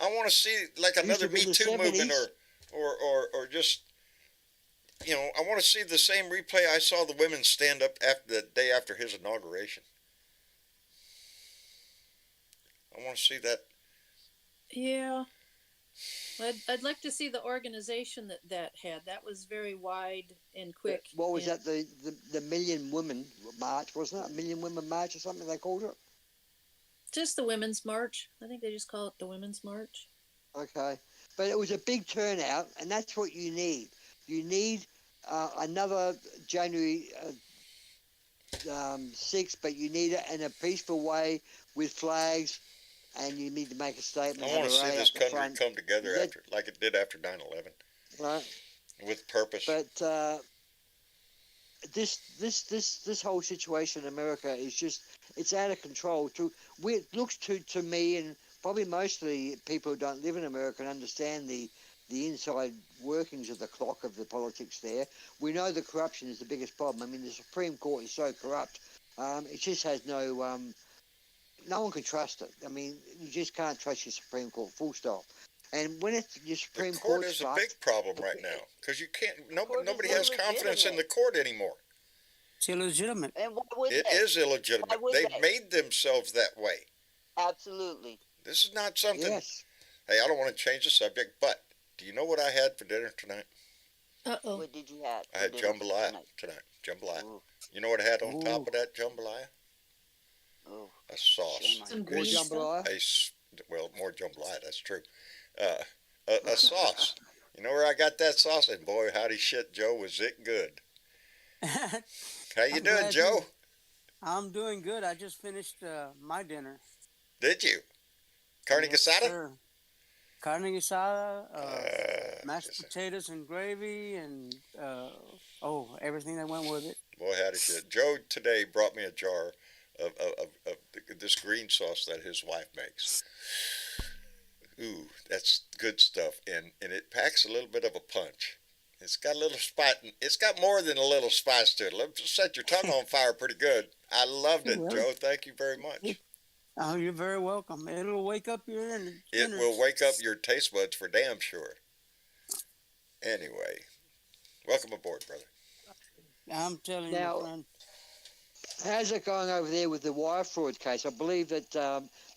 I want to see like another be Me the Too movement 70s. or just, I want to see the same replay I saw the women stand up after the day after his inauguration. I want to see that. Yeah. I'd like to see the organization that had. That was very wide and quick. What was and that? The Million Women March, wasn't it? A Million Women March or something they called it? Just the Women's March. I think they just call it the Women's March. Okay. But it was a big turnout, and that's what you need. You need another January 6th, but you need it in a peaceful way with flags, and you need to make a statement. I want to see this country front, come together like it did after 9/11, right? with purpose. But this whole situation in America is just, it's out of control. It looks to me, and probably most of the people who don't live in America and understand the inside workings of the clock of the politics there. We know the corruption is the biggest problem. I mean, the Supreme Court is so corrupt. It just has no one can trust it. I mean, you just can't trust your Supreme Court, full stop. And when it's your Supreme The court Court is a big problem right now because you can't. court is Nobody has confidence in the court anymore. It's illegitimate. And why would It they? is illegitimate. Why would They've they? made themselves that way. Absolutely. This is not something. Yes. Hey, I don't want to change the subject, but do you know what I had for dinner tonight? Uh-oh. What did you have? I had jambalaya tonight. Jambalaya. Ooh. You know what I had on top Ooh. of that jambalaya? Oh, A sauce. shame on Some you. More green stuff. jambalaya. Well, more jambalaya. That's true. A sauce. You know where I got that sauce? And boy, howdy shit, Joe, was it good. How you I'm doing, glad Joe? I'm doing good. I just finished my dinner. Did you? Carne Yes, asada? sir. Carne asada, mashed Yes, sir. potatoes and gravy, and everything that went with it. Boy, howdy shit. Joe today brought me a jar of this green sauce that his wife makes. Ooh, that's good stuff, and it packs a little bit of a punch. It's got a little spice. It's got more than a little spice to it. Let set your tongue on fire pretty good. I loved it, Well. Joe. Thank you very much. Oh, you're very welcome. It'll wake up your It innards. will wake up your taste buds for damn sure. Anyway, welcome aboard, brother. I'm telling Now- you, friend. How's it going over there with the wire fraud case? I believe that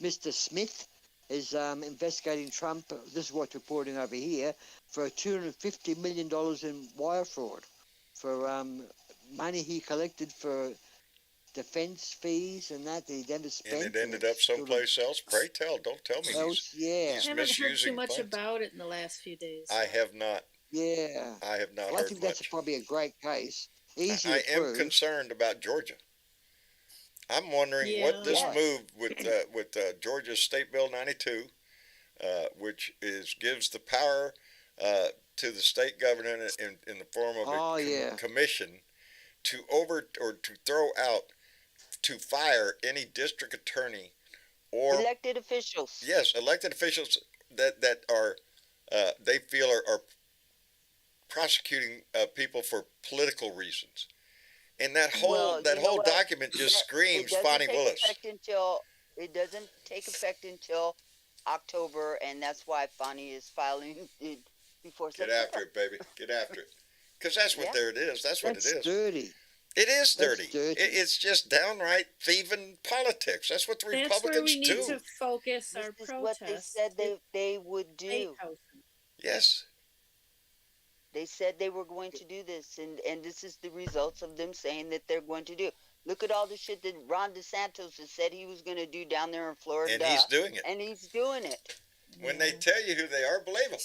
Mr. Smith is investigating Trump. This is what's reporting over here, for $250 million in wire fraud for money he collected for defense fees and that he never spent. And it ended up someplace else. Pray tell, don't tell me he's Yeah, I He's haven't heard too misusing much funds. about it in the last few days. I have not. yeah. I have not Well, I heard think that's much. probably a great case. Easy I to am prove. concerned about Georgia. I'm wondering what this Yeah. move with Georgia's State Bill 92, which gives the power to the state governor in the form of Oh, a yeah. commission to to throw out, to fire any district attorney or Elected officials. yes, elected officials that are they feel are prosecuting people for political reasons. And that whole Well, you know what? document just screams It doesn't Fonnie take Willis. it doesn't take effect until October, and that's why Fonnie is filing before Get September. after it, baby. Get after it. Because that's what Yeah. it is. That's what That's it is. dirty. It is That's dirty. dirty. It's just downright thieving politics. That's what the That's where Republicans we need do. to focus This our is what they protests. said they would do. Lighthouse. Yes. They said they were going to do this, and this is the results of them saying that they're going to do. Look at all the shit that Ron DeSantis has said he was going to do down there in Florida. And he's doing it. And he's doing it. When they tell you who they are, believe them.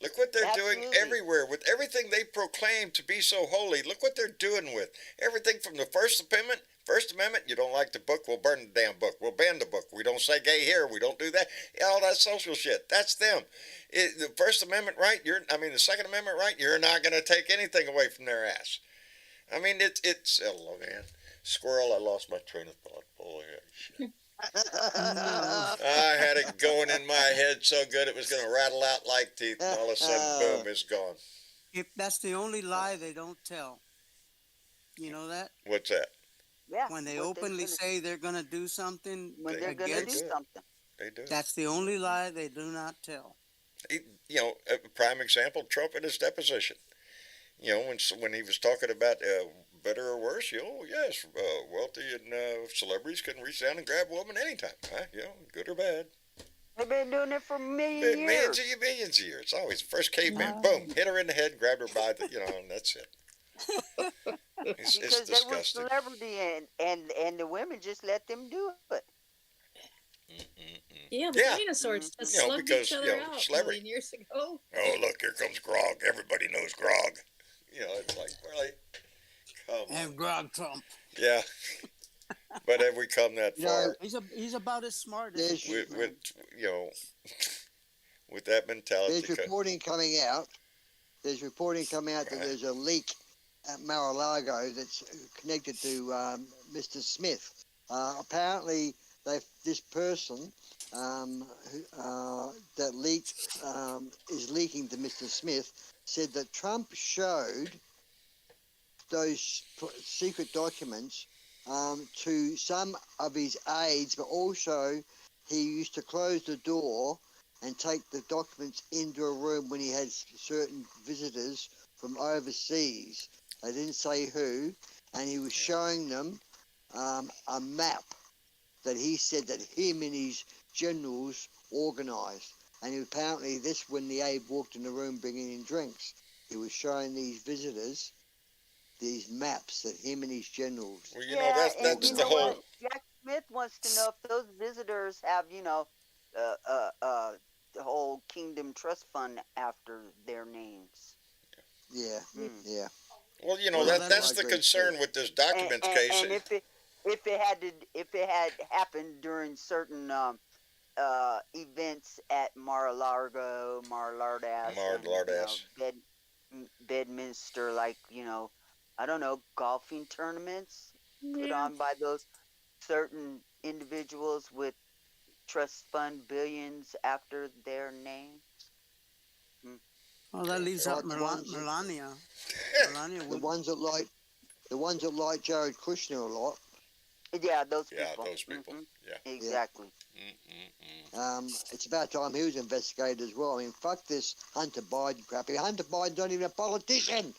Look what they're doing Absolutely. everywhere. With everything they proclaim to be so holy, look what they're doing with everything from the First Amendment. First Amendment, you don't like the book, we'll burn the damn book. We'll ban the book. We don't say gay here. We don't do that. All that social shit. That's them. The First Amendment right, the Second Amendment right, you're not going to take anything away from their ass. I mean, it's oh, man. Squirrel, I lost my train of thought. Holy shit. I had it going in my head so good it was going to rattle out like teeth, and all of a sudden, boom, it's gone. If that's the only lie they don't tell. You know that? What's that? Yeah. When they what they're openly gonna- say they're going to do something when they're going to do against, something. They do. that's the only lie they do not tell. You know, a prime example, Trump in his deposition. You know, when he was talking about better or worse, yes, wealthy and celebrities can reach down and grab a woman anytime, huh? Good or bad. They've been doing it for millions Millions years. Millions of years. Always the first caveman, boom, hit her in the head, grabbed her by the, and that's it. It's Because they were disgusting. celebrity, and the women just let them do it. Yeah, the Yeah. dinosaurs just You know, slugged because, each you other know, out celebrity. a million years ago. Oh, look, here comes Grog. Everybody knows Grog. It's like, really? Come on. And Grog Trump. Yeah. But have we come that far He's about as smart as There's- with with that mentality? There's reporting coming out. There's reporting coming out that Right. there's a leak at Mar-a-Lago that's connected to Mr. Smith. Apparently, this person that leaked is leaking to Mr. Smith said that Trump showed those secret documents to some of his aides, but also he used to close the door and take the documents into a room when he had certain visitors from overseas. They didn't say who, and he was showing them a map that he said that him and his generals organised. And apparently this, when the aide walked in the room bringing in drinks, he was showing these visitors these maps that him and his generals. Well, that's and the you know whole. what? Jack Smith wants to know if those visitors have, the whole Kingdom Trust Fund after their names. Yeah, yeah. Well, Well, that's the I agree, concern too. with this documents case. And if it had happened during certain events at Mar-a-Lago, Bedminster, like, I don't know, golfing tournaments put Yeah. on by those certain individuals with trust fund billions after their names. Well, that leaves Like out the ones that- Melania. Melania The would. ones that like Jared Kushner a lot. Yeah, those Yeah, people. those people. Mhm, Yeah. exactly. It's about time he was investigated as well. I mean, fuck this Hunter Biden crap. Hunter Biden's not even a politician,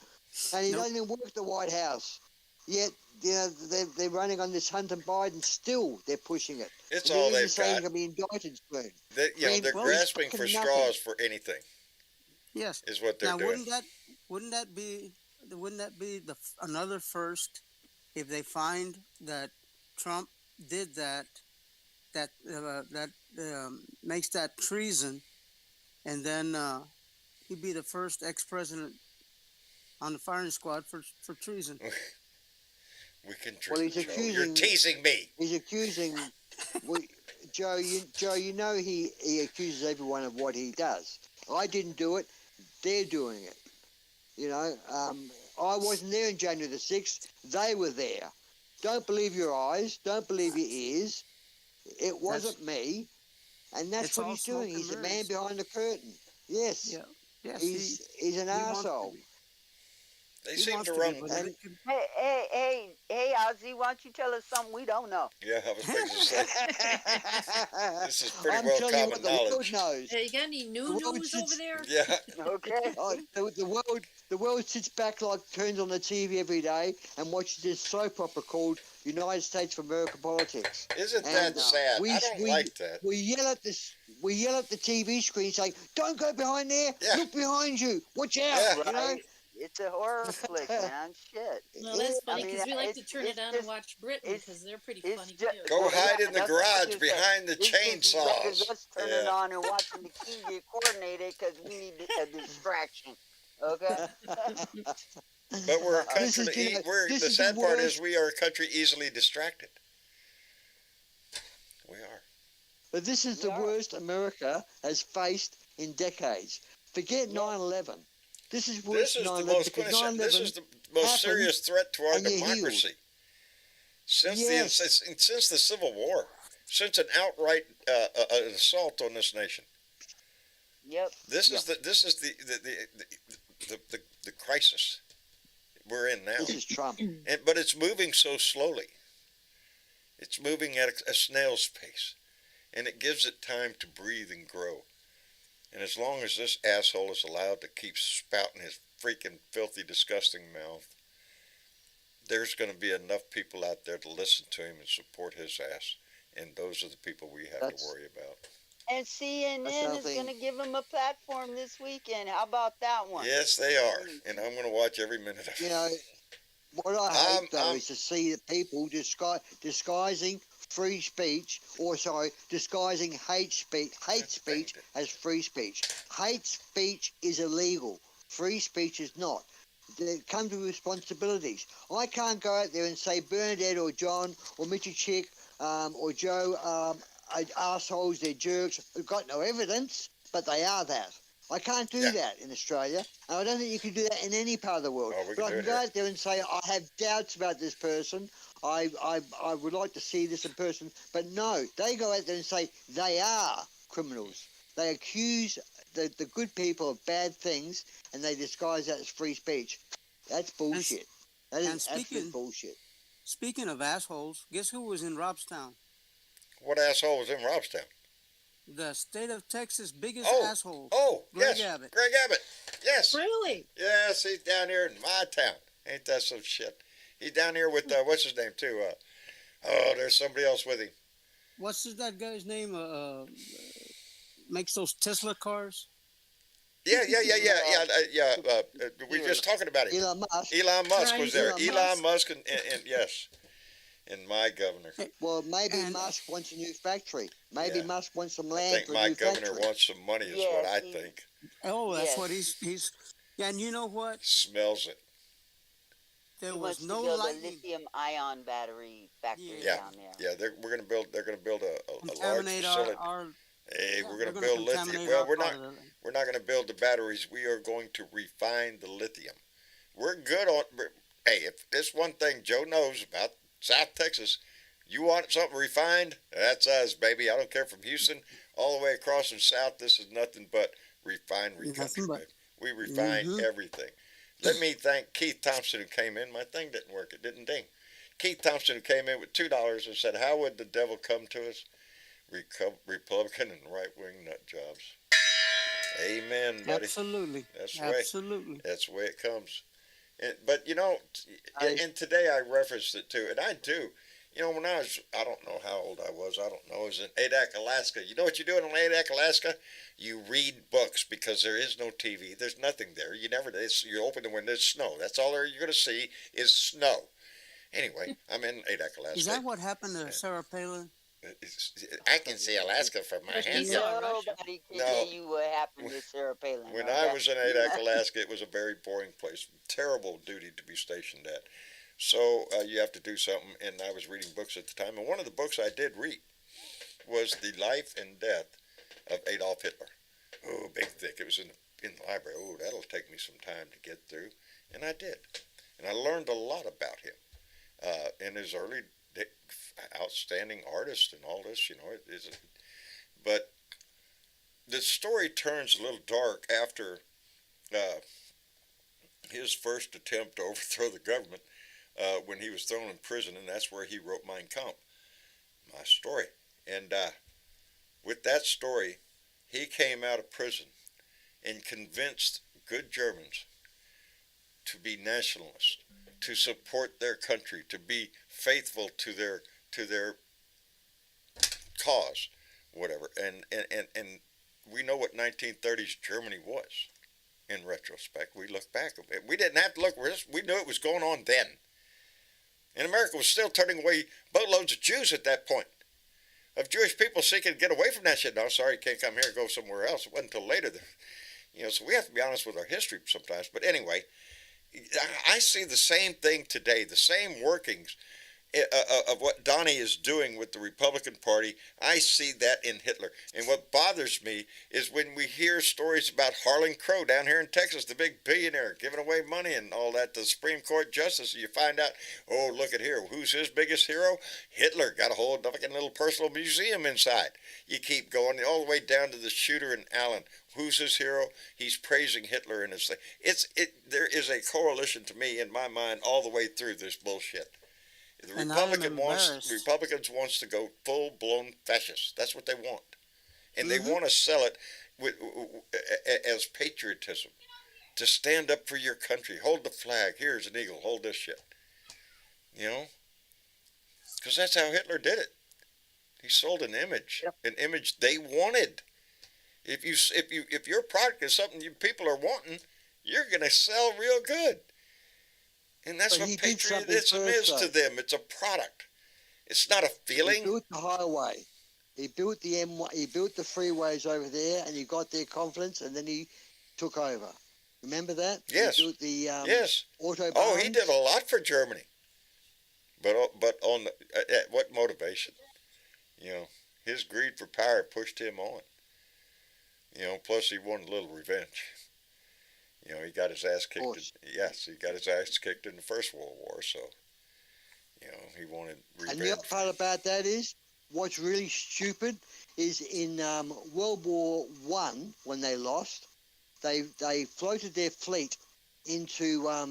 and he doesn't even work at the White House. Yet, they're running on this Hunter Biden. Still, they're pushing it. It's And all they're they've saying got. he's going to be indicted soon. They're well, grasping it's for fucking straws nothing. for anything. Yes. Is what they're Now, doing. wouldn't that be another first if they find that Trump did that makes that treason, and then he'd be the first ex-president on the firing squad for treason. We can Well, drink, he's Joe. accusing- You're teasing me. He's accusing Joe. You know he accuses everyone of what he does. I didn't do it. They're doing it. I wasn't there on January the 6th. They were there. Don't believe your eyes. Don't believe your ears. It wasn't me. And that's It's what all he's doing. smoke and He's the man mirrors. behind the curtain. Yes. Yeah. Yes. He's an he wants to arsehole. be. They He seem wants to to run. be, but then it could- Hey, Ozzy, why don't you tell us something we don't know? Yeah, I was fixing to say. This is pretty I'm well telling you common what the world knowledge. knows. Hey, you got any new The world news over sits- there? Yeah. Okay. The world sits back like turns on the TV every day and watches this soap opera called United States of America Politics. Isn't And, that sad? we- I don't we- like that. We yell at this. We yell at the TV screen saying, "Don't go behind there! Yeah. Look behind you! Watch out!" Yeah. You know. Right. It's a horror flick, man. Shit. Well, that's funny I mean, because we like to it's- turn it it's on just- and watch Britain it's- because they're pretty it's funny ju- too. Go Well, hide yeah, in the that's what I garage was gonna say. behind the It's just as bad as chainsaws. us turning Yeah. on and watching the key get coordinated because we need a distraction. Okay. But we're a This country. is To gonna- we're this the is sad the part worst- is we are a country easily distracted. We are. But this is the Yeah. worst America has faced in decades. Forget 9/11. This is worse This than is the 9/11 most. because This 9/11 is the most happened serious threat to our and you healed. democracy since Yes. since the Civil War, since an outright an assault on this nation. Yep. This is the crisis we're in now. This is Trump. But it's moving so slowly. It's moving at a snail's pace, and it gives it time to breathe and grow. And as long as this asshole is allowed to keep spouting his freaking filthy, disgusting mouth, there's going to be enough people out there to listen to him and support his ass. And those are the people we have to worry about. And CNN is something. going to give him a platform this weekend. How about that one? Yes, they are. And I'm going to watch every minute of it. You know, what I hate though is to see the people disguising free speech, disguising hate speech as free speech. Hate speech is illegal. Free speech is not. They come to responsibilities. I can't go out there and say Bernadette or John or Mitchell Chick or Joe are assholes, they're jerks. We've got no evidence, but they are that. I can't do that in Australia, and I don't think you can do that in any part of the world. We but I can can do it go here. out there and say, I have doubts about this person. I would like to see this in person. But no, they go out there and say they are criminals. They accuse the good people of bad things, and they disguise that as free speech. That's bullshit. That and is absolute bullshit. Speaking of assholes, guess who was in Robstown? What asshole was in Robstown? The state of Texas' biggest asshole. Oh, Greg yes. Abbott. Greg Abbott. Yes. Really? Yes, he's down here in my town. Ain't that some shit? He's down here with, what's his name, too? There's somebody else with him. What's that guy's name? Makes those Tesla cars? Yeah. We were just talking about him. Elon Musk. Elon Musk Right, was there. Elon Elon Musk and yes. And my governor. Well, maybe And- Musk wants a new factory. Maybe Yeah. Musk wants some I land think for a my new governor factory. wants some money is Yes, what I he- think. Oh, that's Yes. what he's. Yeah, and you know what? Smells it. There He was wants no to build lightning. a lithium-ion battery factory Yeah. down there. Yeah, they're going to build a large Contaminate facility. our Hey, we're they're going to gonna build lithium. contaminate Well, our we're part not. of the- We're not going to build the batteries. We are going to refine the lithium. We're good on. Hey, if there's one thing Joe knows about South Texas, you want something refined? That's us, baby. I don't care from Houston all the way across from South. This is nothing but refinery country, Nothing but- baby. We refine everything. Let me thank Keith Thompson who came in. My thing didn't work. It didn't ding. Keith Thompson who came in with $2 and said, "How would the devil come to us? Republican and right-wing nut jobs." Amen, buddy. Absolutely. That's the way. Absolutely. That's the way it comes. But, you know, and today I referenced it too, and I do. You know, when I don't know how old I was, I was in Adak, Alaska. You know what you do in Adak, Alaska? You read books because there is no TV. There's nothing there. You open the window, it's snow. That's all you're going to see is snow. Anyway, I'm in Adak, Alaska. Is that what happened to Sarah Palin? I can see Alaska from my But hands he's up. Nobody can No. tell you what happened to Sarah Palin. When okay? I was in Adak, Alaska, it was a very boring place. Terrible duty to be stationed at. So you have to do something, and I was reading books at the time, and one of the books I did read was The Life and Death of Adolf Hitler. Oh, big thick. It was in the library. Oh, that'll take me some time to get through, and I did. And I learned a lot about him in his early outstanding artist and all this, you know. But the story turns a little dark after his first attempt to overthrow the government when he was thrown in prison, and that's where he wrote Mein Kampf, my story. And with that story, he came out of prison and convinced good Germans to be nationalists, to support their country, to be faithful to their cause, whatever. And we know what 1930s Germany was. In retrospect, we look back. We didn't have to look. We knew it was going on then. And America was still turning away boatloads of Jews at that point, of Jewish people seeking to get away from that shit. No, sorry, you can't come here and go somewhere else. It wasn't until later that, so we have to be honest with our history sometimes. But anyway, I see the same thing today, the same workings of what Donnie is doing with the Republican Party. I see that in Hitler. And what bothers me is when we hear stories about Harlan Crow down here in Texas, the big billionaire giving away money and all that to the Supreme Court justice, and you find out, oh, look at here, who's his biggest hero? Hitler. Got a whole fucking little personal museum inside. You keep going all the way down to the shooter in Allen. Who's his hero? He's praising Hitler in his thing. There is a correlation to me in my mind all the way through this bullshit. The Republicans wants to go full-blown fascist. That's what they want. And they want to sell it as patriotism. To stand up for your country. Hold the flag. Here's an eagle. Hold this shit. Because that's how Hitler did it. He sold an image. Yep. An image they wanted. If your product is something people are wanting, you're going to sell real good. And that's what patriotism is to them. It's a product. It's not a feeling. He built the highway. He built the M1. He built the freeways over there, and he got their confidence, and then he took over. Remember that? Yes. He built the yes. Autobahns. Oh, he did a lot for Germany. But on at what motivation? His greed for power pushed him on. Plus he wanted a little revenge. He got his ass kicked. He got his ass kicked in the First World War, so he wanted revenge. And the other part about that is, what's really stupid is in World War One, when they lost, they floated their fleet into a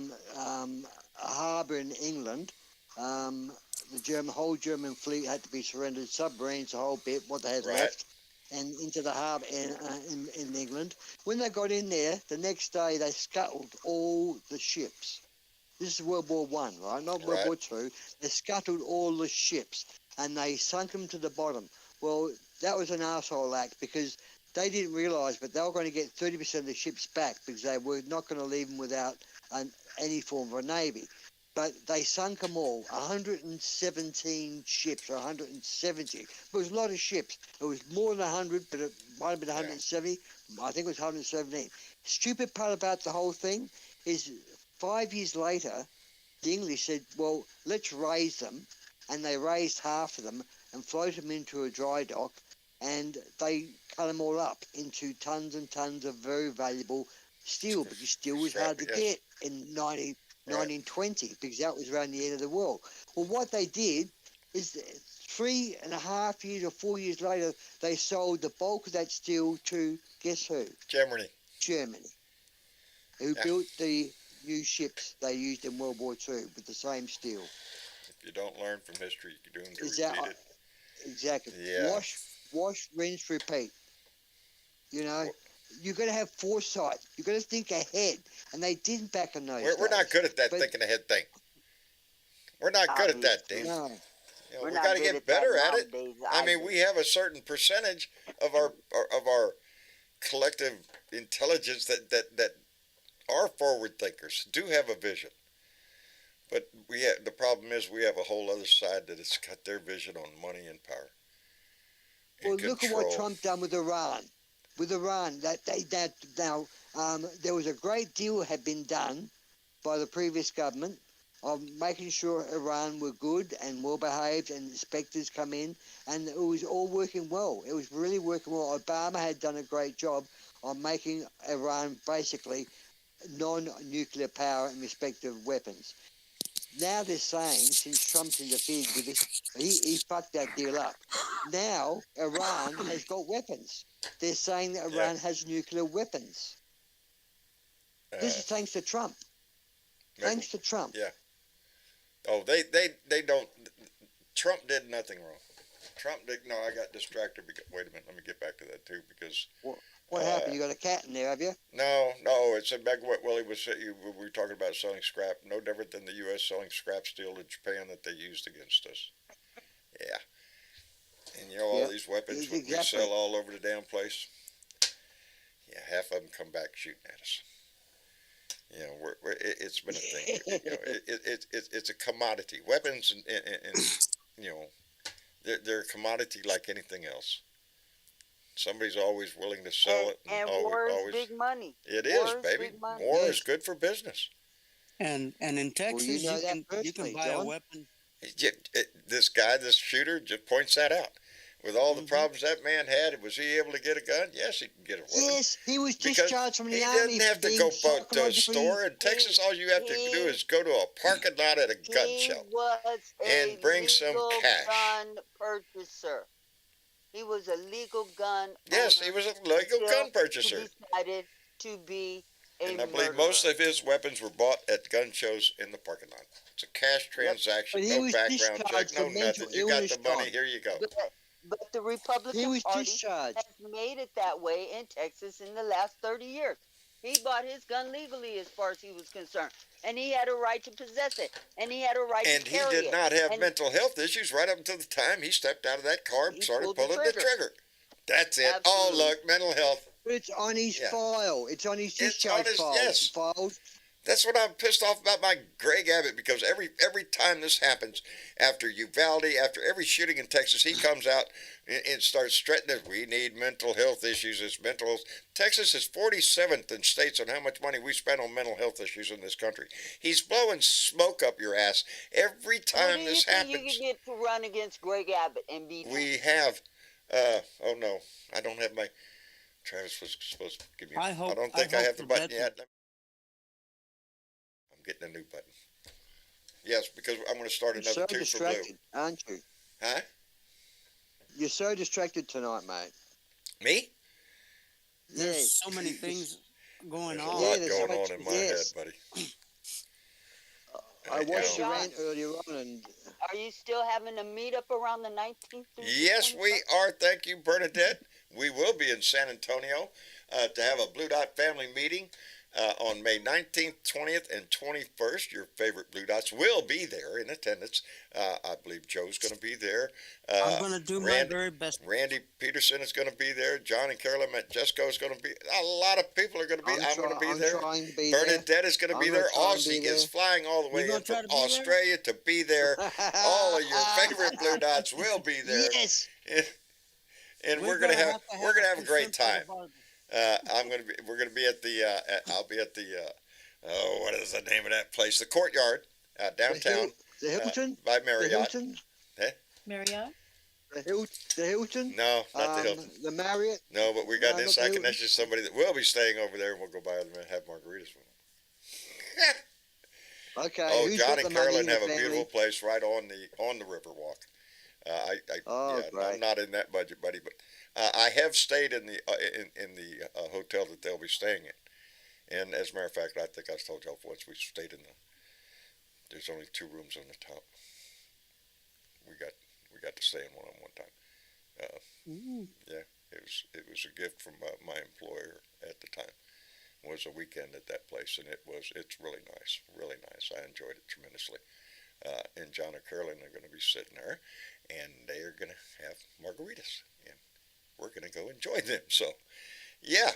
harbour in England. The whole German fleet had to be surrendered, submarines, the whole bit, what they had left. And into the harbour in England. When they got in there, the next day they scuttled all the ships. This is World War One, right? Not World War Two. They scuttled all the ships and they sunk them to the bottom. Well, that was an arsehole act because they didn't realise, but they were going to get 30% of the ships back because they were not going to leave them without any form of a navy. But they sunk them all, 117 ships, or 170. It was a lot of ships. It was more than 100, but it might have been 170. I think it was 117. Stupid part about the whole thing is 5 years later, the English said, well, let's raise them. And they raised half of them and floated them into a dry dock. And they cut them all up into tons and tons of very valuable steel, because steel was hard to get in 1920, because that was around the end of the world. Well, what they did is 3.5 years or 4 years later, they sold the bulk of that steel to, guess who? Germany. Who built the new ships they used in World War II with the same steel. If you don't learn from history, you're doomed to repeat it. Exactly. Yeah. Wash, rinse, repeat. You've got to have foresight. You've got to think ahead. And they didn't back in those days. We're not good at that thinking ahead thing. We're not good at that, Dean. No. We got to get better at it. I mean, we have a certain percentage of our collective intelligence that are forward thinkers, do have a vision. But the problem is we have a whole other side that has got their vision on money and power. Well, look at what Trump done with Iran. There was a great deal had been done by the previous government of making sure Iran were good and well behaved, and inspectors come in, and it was all working well. It was really working well. Obama had done a great job on making Iran basically non-nuclear power in respect of weapons. Now they're saying, since Trump's interfered with this, he fucked that deal up. Now Iran has got weapons. They're saying that Iran has nuclear weapons. This is thanks to Trump. Thanks to Trump. Yeah. Oh, they don't. Trump did nothing wrong. Trump did. No, I got distracted. Because, wait a minute. Let me get back to that too because. What happened? You got a cat in there, have you? No. It's back what Willie was saying. We were talking about selling scrap. No different than the U.S. selling scrap steel to Japan that they used against us. Yeah. And you know all these weapons we sell all over the damn place. Yeah, half of them come back shooting at us. You know, it's been a thing. You know, it's a commodity. Weapons and you know, they're a commodity like anything else. Somebody's always willing to sell it. And war is big money. It is, baby. War is good for business. And in Texas, you can buy a weapon. This guy, this shooter, just points that out. With all the problems that man had, was he able to get a gun? Yes, he can get a weapon. Yes, he was discharged from the army. He doesn't have to go to a store. In Texas, all you have to do is go to a parking lot at a gun show and bring some cash. Gun purchaser. He was a legal gun. Yes, he was a legal gun purchaser. He decided to be a and I believe most of his weapons were bought at gun shows in the parking lot. It's a cash transaction, no background check, no nothing. You got the money, here you go. But the Republican Party has made it that way in Texas in the last 30 years. He bought his gun legally as far as he was concerned. And he had a right to possess it. And he had a right to carry it. And he did not have mental health issues right up until the time he stepped out of that car and started pulling the trigger. That's it. Absolutely. Oh, look, mental health. It's on his file. It's on his discharge file. Yes. That's what I'm pissed off about my Greg Abbott, because every time this happens, after Uvalde, after every shooting in Texas, he comes out and starts threatening, we need mental health issues. It's mental health. Texas is 47th in states on how much money we spend on mental health issues in this country. He's blowing smoke up your ass every time this happens. You can get to run against Greg Abbott and beat him? We have. Oh, no. I don't have my... Travis was supposed to give me... I don't think I have the button yet. Getting a new button. Yes, because I'm going to start another You're so distracted, aren't you? Huh? You're so distracted tonight, mate. Me? There's so many things going on. There's a lot going on in my head, buddy. I watched your rant earlier on, and are you still having a meetup around the 19th? Yes, we are. Thank you, Bernadette. We will be in San Antonio to have a Blue Dot family meeting. On May 19th, 20th, and 21st, your favorite Blue Dots will be there in attendance. I believe Joe's going to be there. I'm going to do my very best. Randy Peterson is going to be there. John and Carolyn Jetsko is going to be. A lot lot of people are going to be. I'm going to be there. Bernadette is going to be there. Aussie is flying all the way in from Australia to be there. All of your favorite Blue Dots will be there. Yes. And we're going to have a great time. We're going to be at the. I'll be at the. What is the name of that place? The Courtyard downtown. The Hilton by Marriott. The Hilton. Marriott. The Hilton? No, not the Hilton. The Marriott? No, but we got inside connection to somebody that will be staying over there, and we'll go by them and have margaritas with them. Okay. Oh, John and Carolyn have a beautiful place right on the Riverwalk. I'm not in that budget, buddy, but I have stayed in the hotel that they'll be staying in. And as a matter of fact, I think I told y'all once we stayed in there's only 2 rooms on the top. We got to stay in one time. Yeah, it was a gift from my employer at the time. It was a weekend at that place, and it's really nice, really nice. I enjoyed it tremendously. And John and Carolyn are going to be sitting there, and they are going to have margaritas, and we're going to go enjoy them. So, yeah,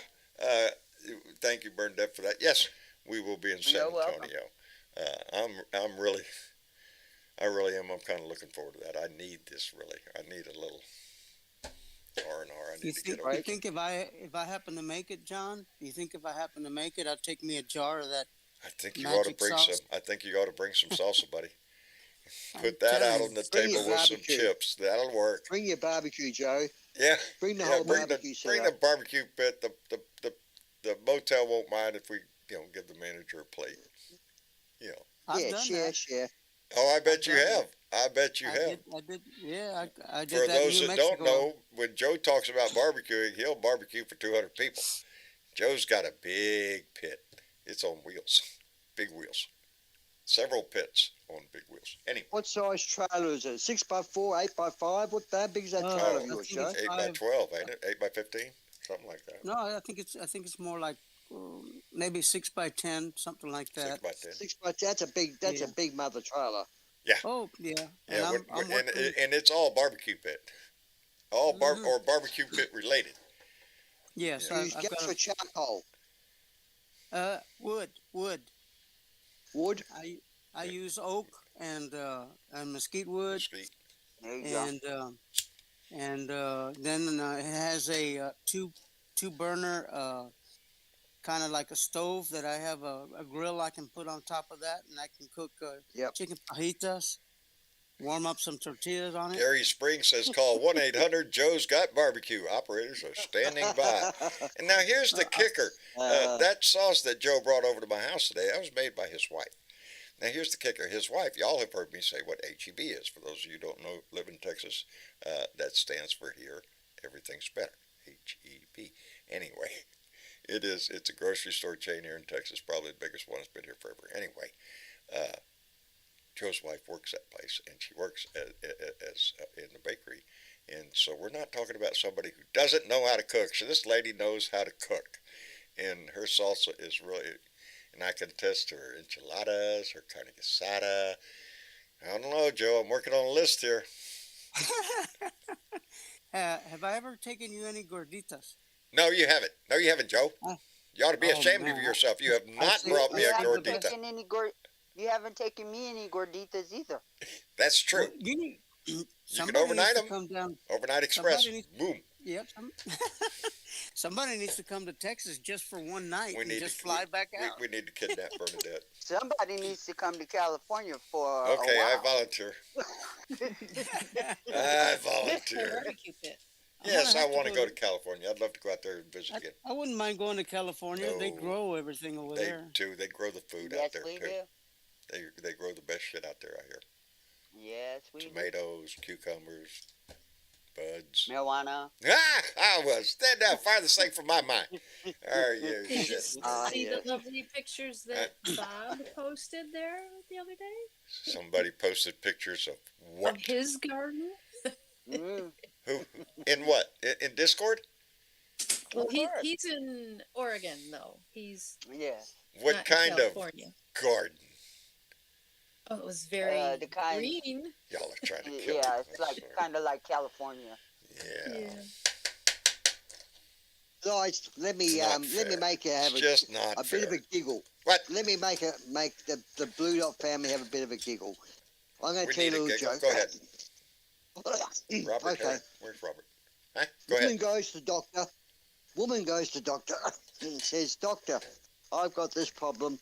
thank you, Bernadette, for that. Yes, we will be in San Antonio. I really am. I'm kind of looking forward to that. I need this, really. I need a little R&R. You think if I happen to make it, John? You think if I happen to make it, I'll take me a jar of that? I think you ought to bring some. I think you ought to bring some salsa, buddy. Put that out on the table with some chips. That'll work. Bring your barbecue, Joe. Yeah. Bring the whole barbecue. Bring the barbecue pit. The motel won't mind if we give the manager a plate. Yeah. Oh, I bet you have. I bet you have. I did. Yeah, I did. For those that don't know, when Joe talks about barbecuing, he'll barbecue for 200 people. Joe's got a big pit. It's on wheels, big wheels. several pits on big wheels. Anyway. What size trailer is it? 6x4, 8x5? What that big is that trailer of yours, Joe? 8x12, ain't it? 8x15, something like that. No, I think it's more like maybe 6x10, something like that. 6x10. 6x10. That's a big mother trailer. Yeah. Oh yeah. Yeah, I'm and it's all barbecue pit, all or barbecue pit related. Yes. Do you use gas or charcoal? Wood. Wood. I use oak and mesquite wood. Mesquite. There you go. And then it has a two burner kind of like a stove that I have a grill I can put on top of that, and I can cook chicken fajitas, warm up some tortillas on it. Gary Springs says call 1-800-JOE's Got Barbecue. Operators are standing by. And now here's the kicker. That sauce that Joe brought over to my house today, that was made by his wife. Now here's the kicker. His wife, y'all have heard me say what HEB is. For those of you who don't know, live in Texas, that stands for here, everything's better. HEB. Anyway. It's a grocery store chain here in Texas, probably the biggest one. It's been here forever. Anyway, Joe's wife works that place, and she works as in the bakery. And so we're not talking about somebody who doesn't know how to cook. So this lady knows how to cook, and her salsa is really, and I can attest to her enchiladas, her carne asada. I don't know, Joe. I'm working on a list here. Have I ever taken you any gorditas? No, you haven't. No, you haven't, Joe. You ought to be ashamed of yourself. You have not brought me a gordita. You haven't taken me any gorditas either. That's true. Well, you can overnight them. Come down. Overnight Express. Boom. Yep. Somebody needs to come to Texas just for one night and just fly back out. We need to kidnap Bernadette. Somebody needs to come to California for Okay, a while. I volunteer. I volunteer. Barbecue pit. Yes, I want to go to California. I'd love to go out there and visit again. I wouldn't mind going to California. No, they grow everything over there. They do. They grow the food out there, too. They grow the best shit out there, I hear. Yes, we Tomatoes, cucumbers, buds. marijuana. I was. Now, fire the thing from my mind. Oh, you Did you shit. see the lovely pictures that Bob posted there the other day? Somebody posted pictures of what? Of his garden? Who? In what? In Discord? Well, he's in Oregon, though. He's What not kind in California. of garden? Oh, it was very green. Y'all are trying to kill me. Yeah, it's like kind of like California. Yeah. Guys, let me make you have a bit of a giggle. What? Let me make the Blue Dot family have a bit of a giggle. I'm going to tell you a little joke. Go ahead. Robert, okay. Where's Robert? Huh? Go ahead. Woman goes to doctor and says, "Doctor, I've got this problem."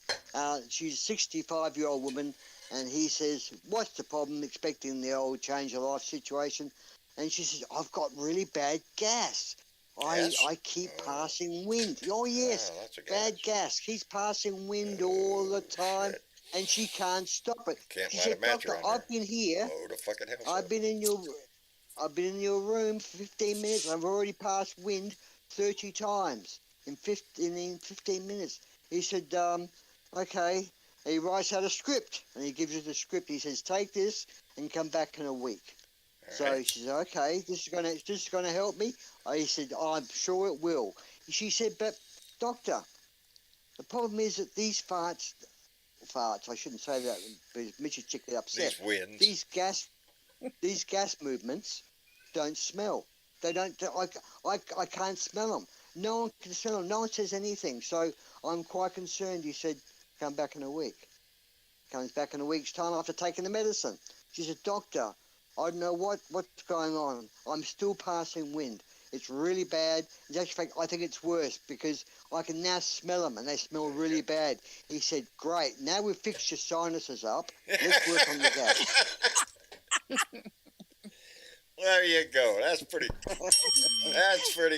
She's a 65-year-old woman, and he says, "What's the problem?" Expecting the old change of life situation. And she says, "I've got really bad gas. I keep passing wind." Oh, yes, bad gas. Keeps passing wind all the time. Shit. And she can't stop it. Can't she light said, a match "Doctor, around I've been here. Load of fucking hell. I've been in your room for 15 minutes. I've already passed wind 30 times in 15 minutes." He said, "Okay." He writes out a script, and he gives her the script. He says, "Take this and come back in a week." So she said, "Okay, this is gonna help me." He said, "I'm sure it will." She said, "But doctor, the problem is that these farts, I shouldn't say that, because Mitch would get upset. These winds. These gas movements don't smell. They don't. I can't smell them. No one can smell them. No one says anything. So I'm quite concerned." He said, "Come back in a week." Comes back in a week's time after taking the medicine. She said, "Doctor, I don't know what's going on. I'm still passing wind. It's really bad. In actual fact, I think it's worse because I can now smell them, and they smell really bad." He said, "Great. Now we've fixed your sinuses up. Let's work on the gas." There you go. That's pretty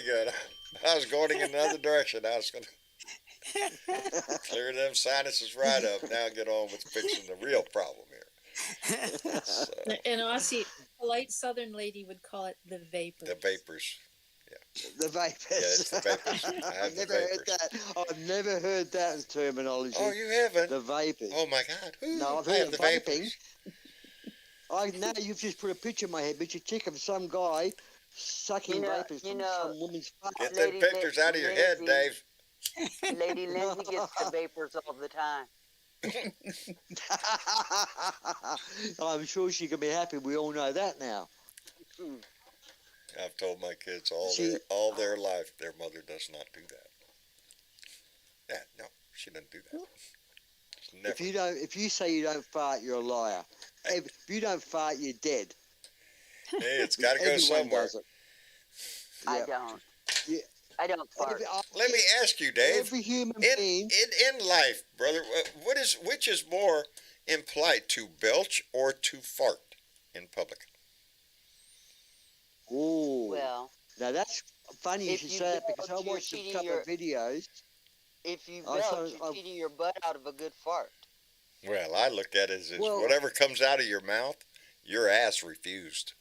good. I was going in another direction. I was going to clear them sinuses right up. Now get on with fixing the real problem here. So, An Aussie, polite Southern lady would call it the vapors. the vapors. Yeah. The vapors. Yeah, it's the vapors. I have I've the never heard vapors. that. I've never heard that as terminology. Oh, you haven't? The vapors. Oh my God! Ooh, No, I've I heard have of the vaping. vapors. Now you've just put a picture in my head, but you think of some guy sucking vapors from some woman's butt. Get them pictures out of your head, Dave. Lady Lindsay gets the vapors all the time. I'm sure she can be happy. We all know that now. I've told my kids See- all their life their mother does not do that. Yeah, no, she doesn't do that. Never. If you say you don't fart, you're a liar. If you don't fart, you're dead. Hey, it's got to go Everyone somewhere. does it. I Yeah. don't. Yeah. I don't fart. Let me ask you, Dave. Every human In being. life, brother, which is more impolite, to belch or to fart in public? Oh. Well, Now that's funny you if should you say that because I belch, you're watched a cheating couple of videos. if you I saw- belch, you're cheating your butt out of a good fart. Well, I look at it as Well- whatever comes out of your mouth, your ass refused.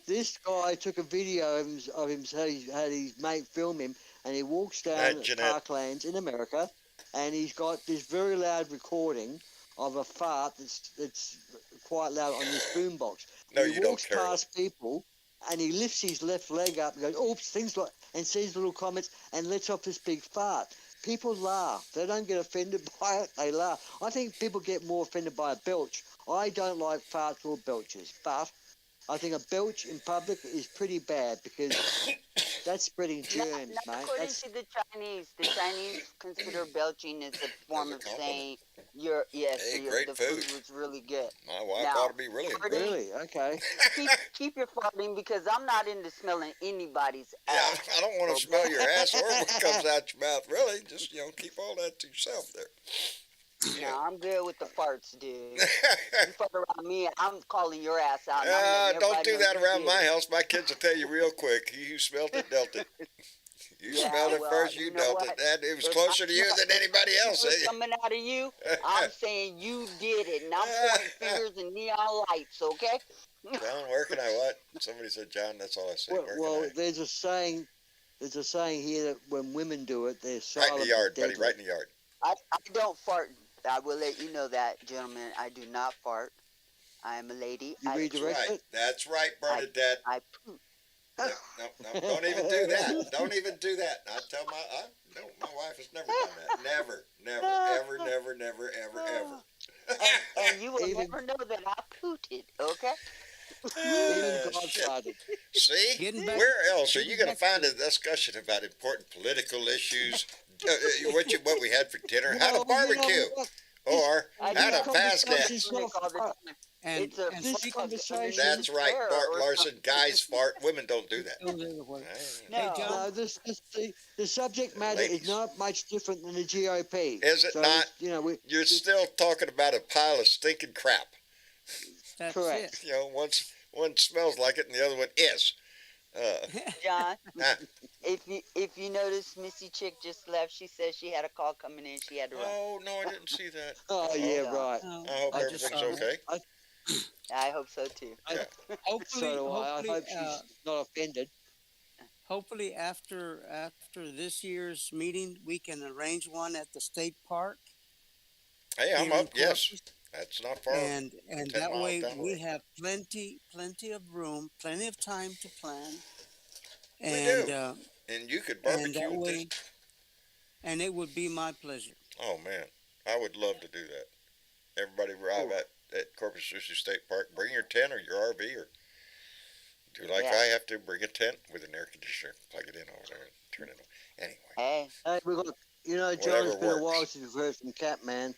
This guy took a video of him had his mate film him, and he walks down Right, Jeanette. parklands in America, and he's got this very loud recording of a fart that's quite loud on this boombox. No, he you don't walks care. past people, and he lifts his left leg up and goes, "Oops!" things like, and says little comments and lets off this big fart. People laugh. They don't get offended by it. They laugh. I think people get more offended by a belch. I don't like farts or belches, but I think a belch in public is pretty bad because that's spreading germs, Not mate. according That's, to the Chinese. The Chinese consider belching as a form of compliment. saying Hey, great the food. food was really good. My wife Now, ought to be really impressed. really? Okay. keep your farting because I'm not into smelling anybody's Yeah, ass. I don't want to smell your ass or what comes out your mouth. Really, just keep all that to yourself there. No, I'm good with the farts, dude. You fart around me, I'm calling your ass out. and I'm letting Don't everybody do know that you around did my it. house. My kids will tell you real quick. He who smelt it dealt it. You Yeah, smelled it well, first. you You know dealt what? it. And it was If closer I to you smell- than anybody else. It's coming out of you. I'm saying you did it, and I'm pointing fingers and neon lights. Okay? John, where can I what? Somebody said, John. That's all I say. Where Well, can I? there's a saying. There's a saying here that when women do it, they're Right silent. in the but yard, buddy. deadly. Right in the yard. I don't fart. I will let you know that, gentlemen. I do not fart. I am a lady. You I, redirect Right. it? That's right, Bernadette. I poop. No, don't even do that. Don't even do that. I tell my wife has never done that. Never, ever, ever. And you will Even- never know that I pooted, okay? Even God Shit. started. See, Getting back- where else are getting you going to back find a discussion about important political issues? What we had for dinner? You How know- to barbecue, you know what? or I how do to pass conversations gas. not all the fart. time. And, It's a and this speak- conversation- That's right, Fair Bart or Larson. Guys fart. Women don't do that. No. Hey, John. No, the subject matter Ladies. is not much different than the GOP. Is it So, not? You know, You're still talking about a pile of stinking crap. That's correct. it. One smells like it and the other one is. John, Ah. if you notice, Missy Chick just left. She said she had a call coming in. She had to run. Oh no, I didn't see that. oh yeah, yeah. right. Oh, I hope I just everything's saw okay. I hope so too. Hopefully, So do I. I hopefully, hope she's not offended. hopefully after this year's meeting, we can arrange one at the state park. Hey, I'm here in up. Yes, Corpus. that's not far. And 10 that miles way down the we road. have plenty of room, plenty of time to plan. We And do. And you could and barbecue that with way, this. and it would be my pleasure. Oh man, I would love to do that. Everybody arrive at Corpus Christi State Park. Bring your tent or your RV, or do like Yeah. I have to. Bring a tent with an air conditioner. Plug it in over there and turn it on. Anyway, Hey, Hey, we got. John, Whatever it's been a while works. since we've heard from Catman.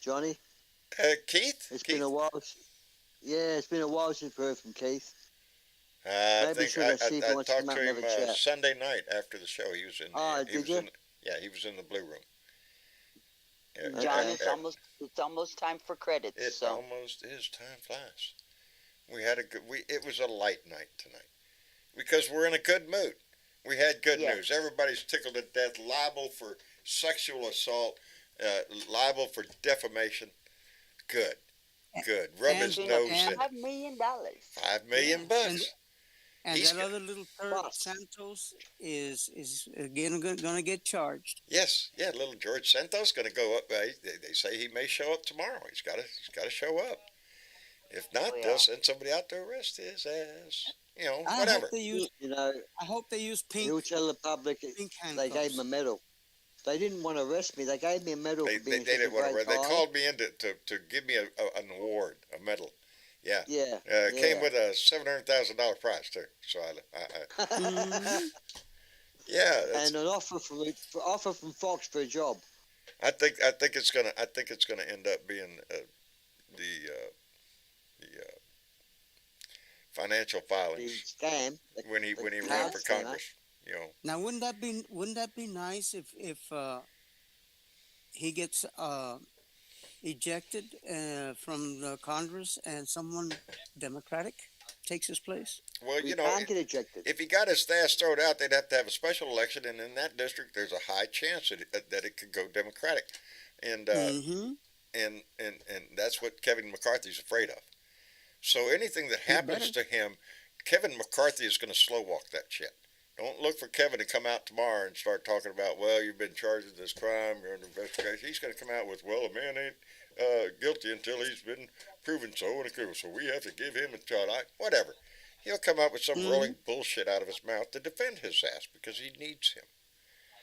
Johnny, Keith. it's Keith. been a while. Yeah, it's been a while since we've heard from Keith. I Maybe think should I I see if he wants to talked come to out and him have a chat? Sunday night after the show. He was in. Ah, he did was you? in, yeah, he was in the blue room. Yeah, John, Okay. it's almost time for credits. It So almost is. Time flies. We had a good. It was a light night tonight because we're in a good mood. We had good Yes. news. Everybody's tickled to death. Liable for sexual assault. Liable for defamation. Good. Good. Rub his And- nose and- in it. $5 million. $5 million bucks. And He's that other little turd, Bust. Santos, is again going to get charged. Yes, yeah, little George Santos going to go up. They say he may show up tomorrow. He's got to show up. If not, Oh, yeah. they'll send somebody out to arrest his ass. You know, I whatever. hope they use. You know, I hope they use pink. he'll tell the public Pink they gave him a handcuffs. medal. They didn't want to arrest me. They gave me a medal They for being such a didn't want to. great They guy. called me in to give me an award, a medal. Yeah. Yeah. It came with a $700,000 prize too. So Mhm. yeah, and an offer from Fox for a job. I think it's gonna end up being the financial The filings scam. when he ran card for scammer. Congress. You know, Now, wouldn't that be nice if he gets ejected from the Congress and someone Democratic takes his place? well, We you know, can't get ejected. if he got his stash thrown out, they'd have to have a special election, and in that district, there's a high chance that it could go Democratic, and Mm-hmm. and that's what Kevin McCarthy's afraid of. So anything that happens to him, Kevin McCarthy is going to slow walk that shit. Don't look for Kevin to come out tomorrow and start talking about, well, you've been charged with this crime, you're under investigation. He's going to come out with, well, a man ain't guilty until he's been proven so, so we have to give him a shot. Whatever. He'll come up with some rolling bullshit out of his mouth to defend his ass because he needs him.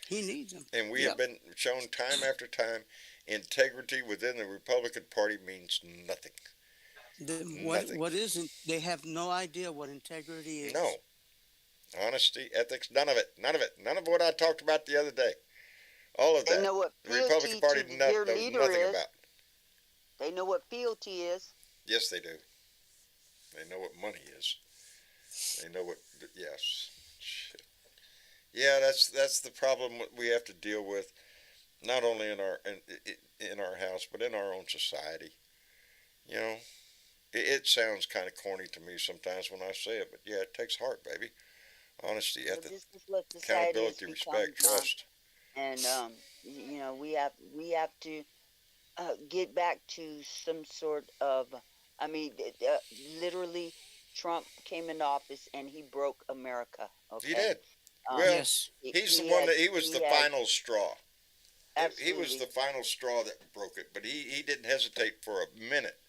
He needs him. And we have been shown time after time, integrity within the Republican Party means nothing. Nothing. What isn't? They have no idea what integrity is. No. Honesty, ethics, none of it. None of it. None of what I talked about the other day. All of They that. know what The Republican Party fealty to knows their leader nothing is. about. They know what fealty is. Yes, they do. They know what money is. They know what. Yes. Shit. Yeah, that's the problem we have to deal with, not only in our house, but in our own society. You know, it sounds kind of corny to me sometimes when I say it, but yeah, it takes heart, baby. Honesty, But ethics, this is what society has accountability, become, respect, John. trust. And you know, we have to get back to some sort of. I mean, literally, Trump came into office and he broke America. Okay? He did. Um, Well, Yes. he's the he one had- that he was the had- final straw. He was Absolutely. the final straw that broke it, but he didn't hesitate for a minute.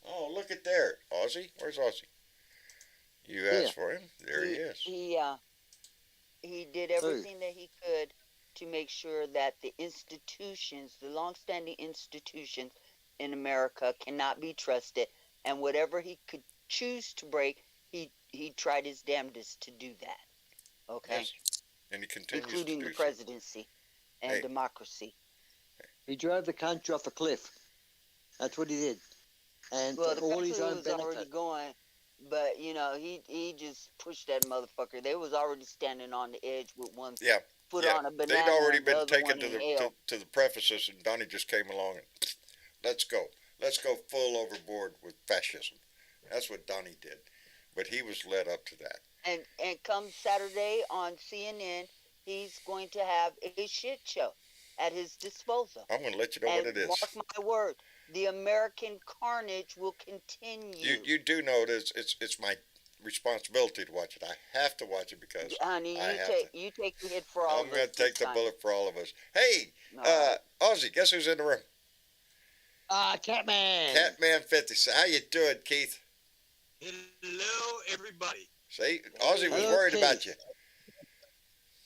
Oh, look at there, Ozzy. Where's Ozzy? You asked for him. There he is. He did everything that he could to make sure that the institutions, the long-standing institutions in America, cannot be trusted, and whatever he could choose to break, he tried his damnedest to do that. Okay, Yes. And he continues including to the do so. presidency and Hey. democracy. He drove the country off a cliff. That's what he did. And Well, the for all country his own was already benefit. going, but you know he just pushed that motherfucker. They was already standing on the edge with one Yeah. foot Yeah, on a banana. they'd already and the been other taken one to in the hell. to the prefaces, and Donnie just came along and let's go full overboard with fascism. That's what Donnie did, but he was led up to that. And come Saturday on CNN, he's going to have a shit show at his disposal. I'm going to let you know And what it is. mark my word, the American carnage will continue. You do know it's my responsibility to watch it. I have to watch it because Honey, I have you take the hit for all I'm of going us to take this the time. bullet for all of us. Hey, All right. Ozzy, guess who's in the room? Catman. Catman 50. So how you doing, Keith? Hello, everybody. See, Ozzy was Hello, worried Keith. about you.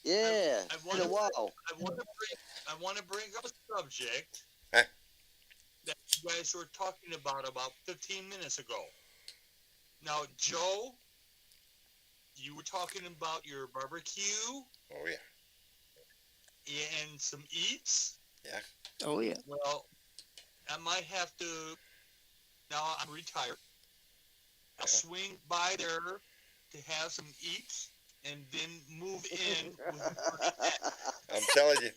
Yeah. I Been a while. I want to bring up a subject Huh? that you guys were talking about 15 minutes ago. Now, Joe, you were talking about your barbecue Oh yeah. and some eats. Oh yeah. Well, I might have to. Now I'm retired. I'll swing by there to have some eats and then move in. I'm telling you.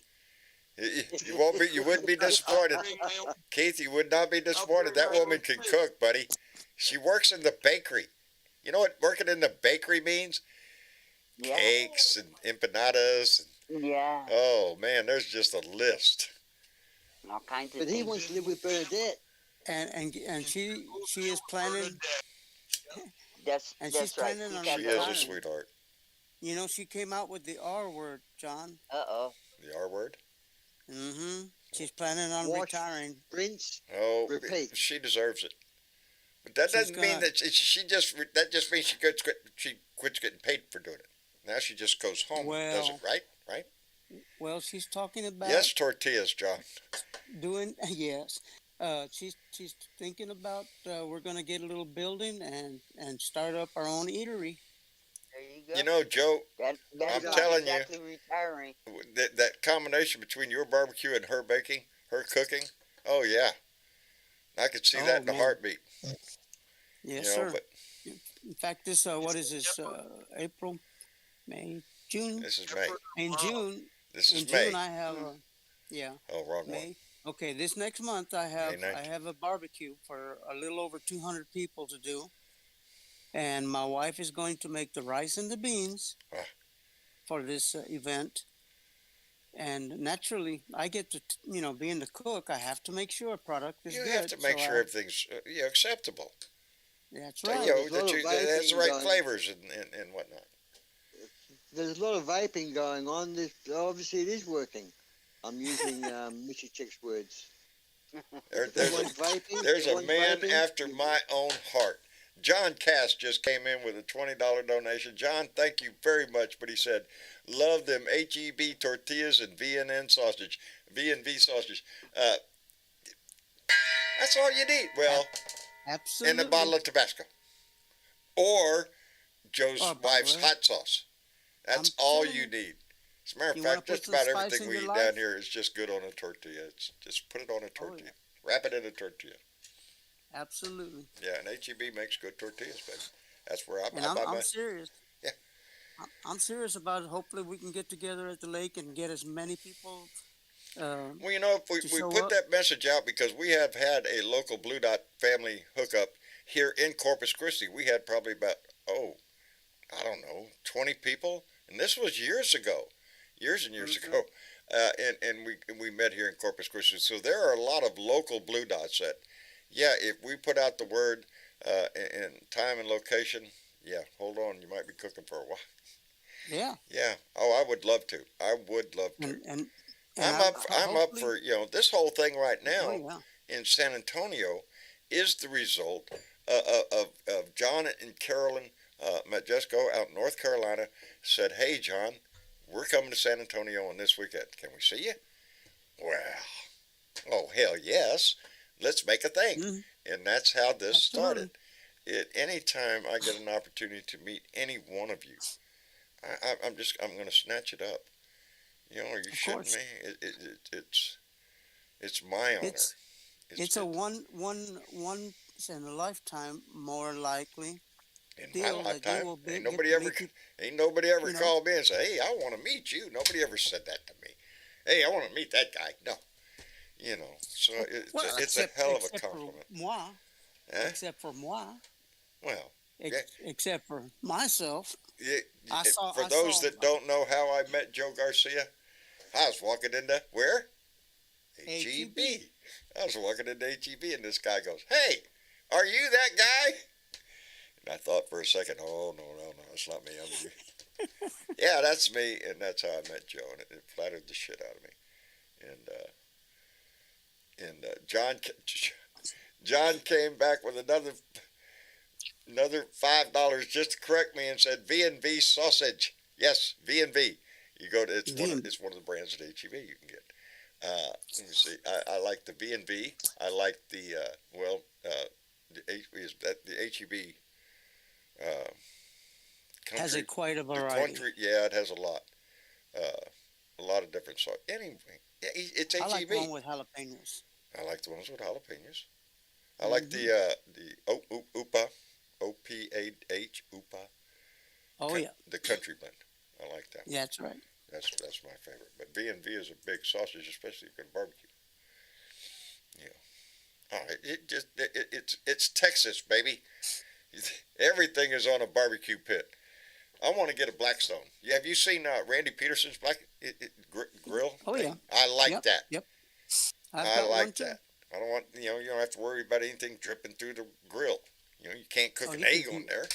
You won't be. You wouldn't be disappointed, Bring my own- Keith. You would not be disappointed. That woman can cook, buddy. She works in the bakery. You know what working in the bakery means? Yeah. Cakes and empanadas. Yeah. Oh man, there's just a list. All kinds of But he things. wants to live with Bernadette. And she is planning. And she's that's right. planning She's on She had is a retiring. sweetheart. You know, she came out with the R word, John. Uh-oh. The R word. Mm-hmm. She's planning on Wash, retiring. rinse, Oh, repeat. she deserves it. But that She's doesn't mean gonna- that she just. That just means she quits getting paid for doing it. Now she just goes home and does it. Well- Right. Right. Well, she's talking about Yes, tortillas, John. doing yes. She's thinking about we're gonna get a little building and start up our own eatery. There you go. You know, Joe, That's I'm not telling you. exactly retiring. that combination between your barbecue and her baking, her cooking. Oh yeah, I could see Oh, that in a man. heartbeat. Yes, You know, sir. but In fact, this what is this? April, May, June. this is May. In June, This in is June, May. I have a yeah Oh, wrong one. May. Okay, this next month I have May 19th. a barbecue for a little over 200 people to do, and my wife is going to make the rice and the beans Ah. for this event. And naturally, I get to being the cook, I have to make sure a product is You good. have to make so sure everything's acceptable. That's You right. know, There's a lot that, of that has the right vaping flavors and whatnot. There's a lot of vaping going on. Obviously, it is working. I'm using Missy Chick's words. There's Everyone's vaping. There's a everyone's man vaping. after my own heart. John Cass just came in with a $20 donation. John, thank you very much. But he said, love them HEB tortillas and VNN sausage. V&V sausage. That's all you need. Well, Absolutely. and a bottle of Tabasco. Or Joe's Or wife's butter. hot sauce. That's I'm all telling you you. need. As a matter of You wanna fact, put just some about spice everything in we your eat life? down here is just good on a tortilla. It's just put it on a tortilla. yeah. Wrap it in a tortilla. Absolutely. Yeah, and HEB makes good tortillas, baby. That's where I And buy I'm my. serious. Yeah. I'm serious about it. Hopefully, we can get together at the lake and get as many people. Well, you know, if we to we show put up. that message out because we have had a local Blue Dot family hookup here in Corpus Christi. We had probably about, I don't know, 20 people. And this was years ago. Years and years ago. And we met here in Corpus Christi. So there are a lot of local Blue Dots that, yeah, if we put out the word and time and location, yeah, hold on, you might be cooking for a while. Yeah. Yeah. Oh, I would love to. I would love to. And I'm up for, this whole thing right now Oh, yeah. in San Antonio is the result of John and Carolyn Majesco out in North Carolina said, hey, John, we're coming to San Antonio on this weekend. Can we see you? Well, oh, hell yes. Let's make a thing. Mhm. And that's how this Absolutely. started. Any time I get an opportunity to meet any one of you, I'm going to snatch it up. You know, are you shitting course. me? It's my honor. It's a once in a lifetime, more likely. in deal my that you lifetime. will be- Ain't get nobody to ever meet you- you know. called me and say, "Hey, I want to meet you." Nobody ever said that to me. Hey, I want to meet that guy. No, you know. So Well, it's a hell of a except compliment. For moi, Eh? except for moi, Well, except for myself. yeah, I for those saw- that don't know how I met Joe Garcia, I was walking into where? HEB. I was walking into HEB and this guy goes, "Hey, are you that guy?" And I thought for a second, "Oh no, it's not me. I'm you." Yeah, that's me, and that's how I met Joe, and it flattered the shit out of me. And John came back with another $5 just to correct me and said V&V sausage. Yes, V&V. You go to it's one of the brands at HEB you can get. Let me see. I like the V&V. I like the the HEB. Has Country, it quite a the variety? country, yeah, it has a lot of different sauce. Anyway, yeah, it's HEB. I like the one with jalapenos. I like the ones with jalapenos. I like the UPA, OPAH, UPA. Oh yeah, The country blend. I like that. yeah, that's right. That's my favorite. But V&V is a big sausage, especially if you're going to barbecue. Yeah. All right. It's Texas, baby. Everything is on a barbecue pit. I want to get a Blackstone. Have you seen Randy Peterson's grill? Oh, thing? yeah. I like Yep, that. Yep. I got one like too. that. I don't want you don't have to worry about anything dripping through the grill. You can't cook Oh, an you egg can on there.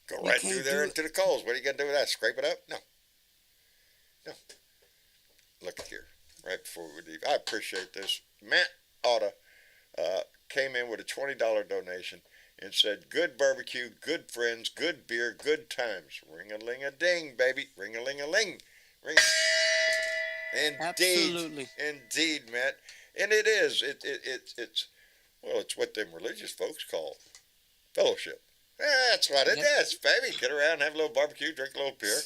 Go right through there into the coals. What are you going to do with that? Scrape it up? No. No. Look here. Right before we leave. I appreciate this. Matt Otta came in with a $20 donation and said, good barbecue, good friends, good beer, good times. Ring-a-ling-a-ding, baby. Ring-a-ling-a-ling. Ring. Indeed. Absolutely. Indeed, Matt. And it is. It's well, it's what them religious folks call fellowship. That's what it is, baby. Get around, have a little barbecue, drink a little beer,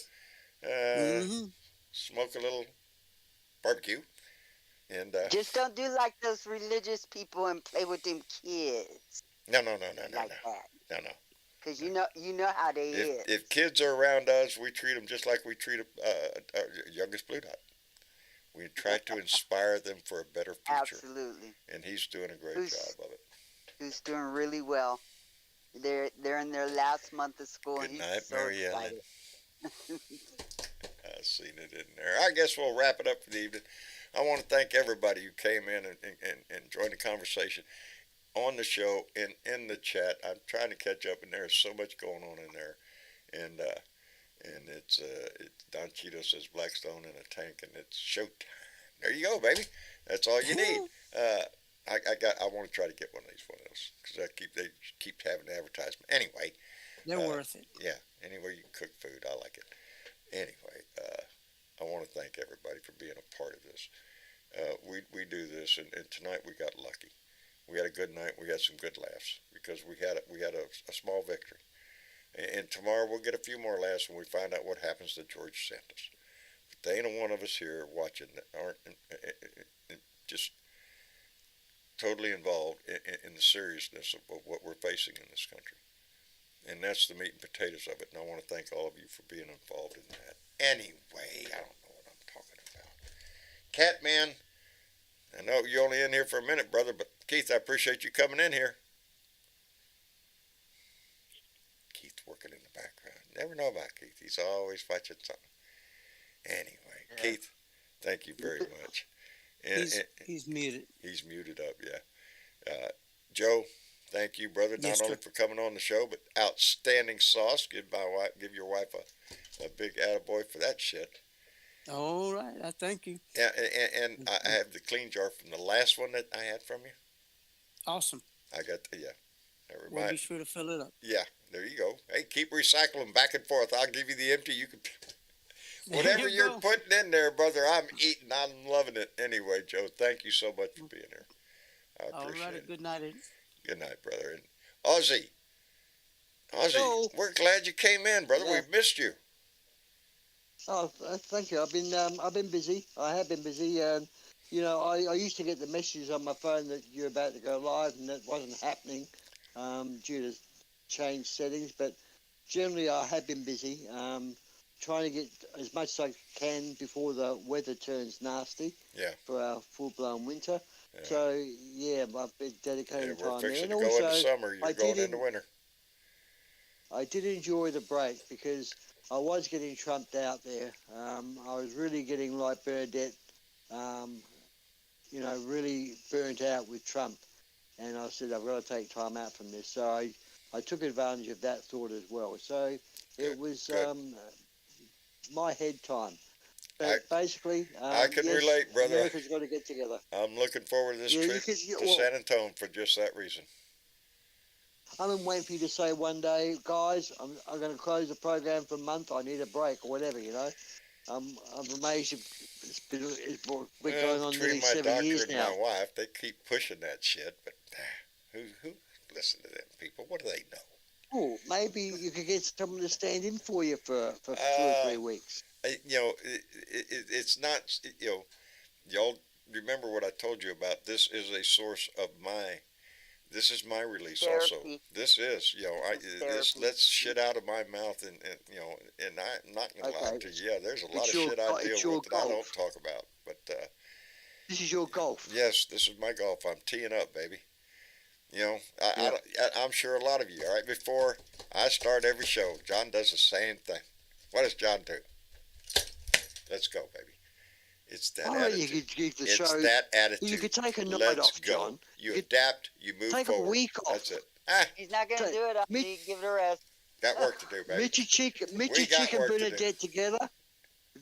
smoke a little barbecue, and just don't do like those religious people and play with them kids. No. Because you know how they is. If kids are around us, we treat them just like we treat our youngest Blue Dot. We try to inspire them for a better future. Absolutely. And he's doing a great job of it. Who's doing really well. They're in their last month of school. Good and night, he's so Mary Ellen. excited. I've seen it in there. I guess we'll wrap it up for the evening. I want to thank everybody who came in and joined the conversation on the show and in the chat. I'm trying to catch up, and there's so much going on in there. And it's Don Cheeto says Blackstone in a tank, and it's showtime. There you go, baby. That's all you need. I want to try to get one of those because they keep having advertisement. Anyway, they're worth it. Yeah. Anywhere you can cook food, I like it. Anyway, I want to thank everybody for being a part of this. We do this, and tonight we got lucky. We had a good night. We had some good laughs because we had a small victory. And tomorrow we'll get a few more laughs when we find out what happens to George Santos. But there ain't a one of us here watching that aren't just totally involved in the seriousness of what we're facing in this country. And that's the meat and potatoes of it. And I want to thank all of you for being involved in that. Anyway, I don't know what I'm talking about. Catman, I know you're only in here for a minute, brother, but Keith, I appreciate you coming in here. Keith working in the background. Never know about Keith. He's always watching something. Anyway, yeah. Keith, thank you very much. And he's muted. He's muted up, yeah. Joe, thank you, brother, not only for coming on the show, but outstanding sauce. Give your wife a big attaboy for that shit. All right, I thank you. Yeah, and I have the clean jar from the last one that I had from you. Awesome. I got We'll be sure to fill it up. Yeah, there you go. Hey, keep recycling back and forth. I'll give you the empty. You can whatever you're putting in there, brother. I'm eating. I'm loving it. Anyway, Joe, thank you so much for being here. I appreciate it. Good night. Good night, brother. And Ozzy, hello. We're glad you came in, brother. Yeah. We've missed you. Oh, thank you. I've been busy. I have been busy. I used to get the messages on my phone that you're about to go live, and that wasn't happening due to change settings. But generally, I have been busy trying to get as much as I can before the weather turns nasty. Yeah. For our full-blown winter. Yeah. So I've been dedicating time there. And also, into summer. You're going into winter. I did enjoy the break because I was getting trumped out there. I was really getting like Bernadette, really burnt out with Trump. And I said, I've got to take time out from this. So I took advantage of that thought as well. So it was my head time. But basically, I can relate, brother. America's got to get together. I'm looking forward to this trip to San Antonio for just that reason. I'm waiting for you to say one day, guys, I'm going to close the program for a month. I need a break or whatever, I'm amazed it's been going on nearly 7 years now. My wife, they keep pushing that shit, but who listen to them people? What do they know? Oh, maybe you could get someone to stand in for you for 2 or 3 weeks. It's not, y'all remember what I told you about. This is a source of this is my release therapy. Also. This is, let's shit out of my mouth and I'm not going to lie to you. Yeah, there's a lot of shit I deal with that I don't talk about. But this is your golf. Yes, this is my golf. I'm teeing up, baby. I'm sure a lot of you, all right, before I start every show, John does the same thing. What does John do? Let's go, baby. It's that attitude. That attitude. You could take a night off, John. You adapt, you move forward. Take a week off. That's it. He's not going to do it. Give it a rest. Got work to do, baby. Mitchy Chick and Bernadette together.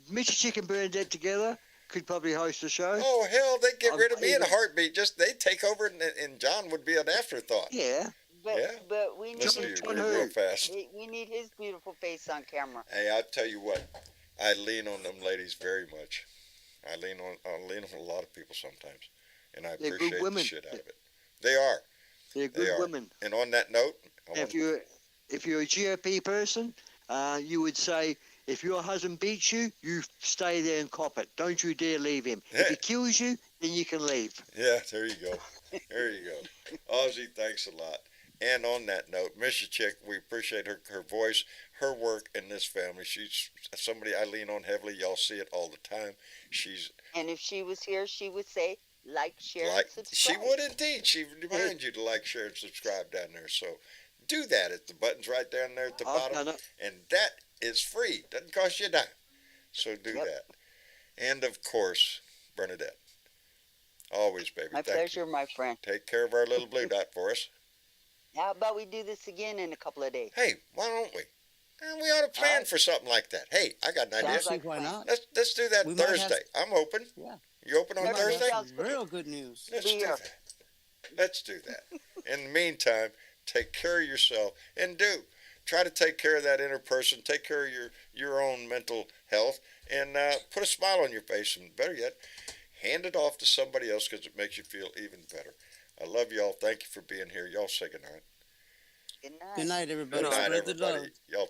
Mitchy Chick and Bernadette together could probably host a show. Oh, hell, they'd get rid of me in a heartbeat. Just they'd take over, and John would be an afterthought. Yeah. But we need Listen to you real fast. we need his beautiful face on camera. Hey, I'll tell you what. I lean on them ladies very much. I lean on a lot of people sometimes, and I appreciate the shit out of it. They are. They're good women. And on that note, if you're a GOP person, you would say, if your husband beats you, you stay there and cop it. Don't you dare leave him. If he kills you, then you can leave. Yeah, there you go. There you go. Ozzy, thanks a lot. And on that note, Mrs. Chick, we appreciate her voice, her work in this family. She's somebody I lean on heavily. Y'all see it all the time. And if she was here, she would say, like, share, and subscribe. She would indeed. She would remind you to like, share, and subscribe down there. So do that. The button's right down there at the bottom. And that is free. Doesn't cost you a dime. So do that. And, of course, Bernadette. Always, baby. My pleasure, my friend. Take care of our little blue dot for us. How about we do this again in a couple of days? Hey, why don't we? We ought to plan for something like that. Hey, I got an idea. Like why not? Let's do that Thursday. I'm open. Yeah. You open on Thursday? Real good news. Let's do that. Let's do that. In the meantime, take care of yourself and try to take care of that inner person. Take care of your own mental health and put a smile on your face. And better yet, hand it off to somebody else because it makes you feel even better. I love y'all. Thank you for being here. Y'all say good night. Good night. Good night, everybody. Good night, Spread the everybody. love. Y'all take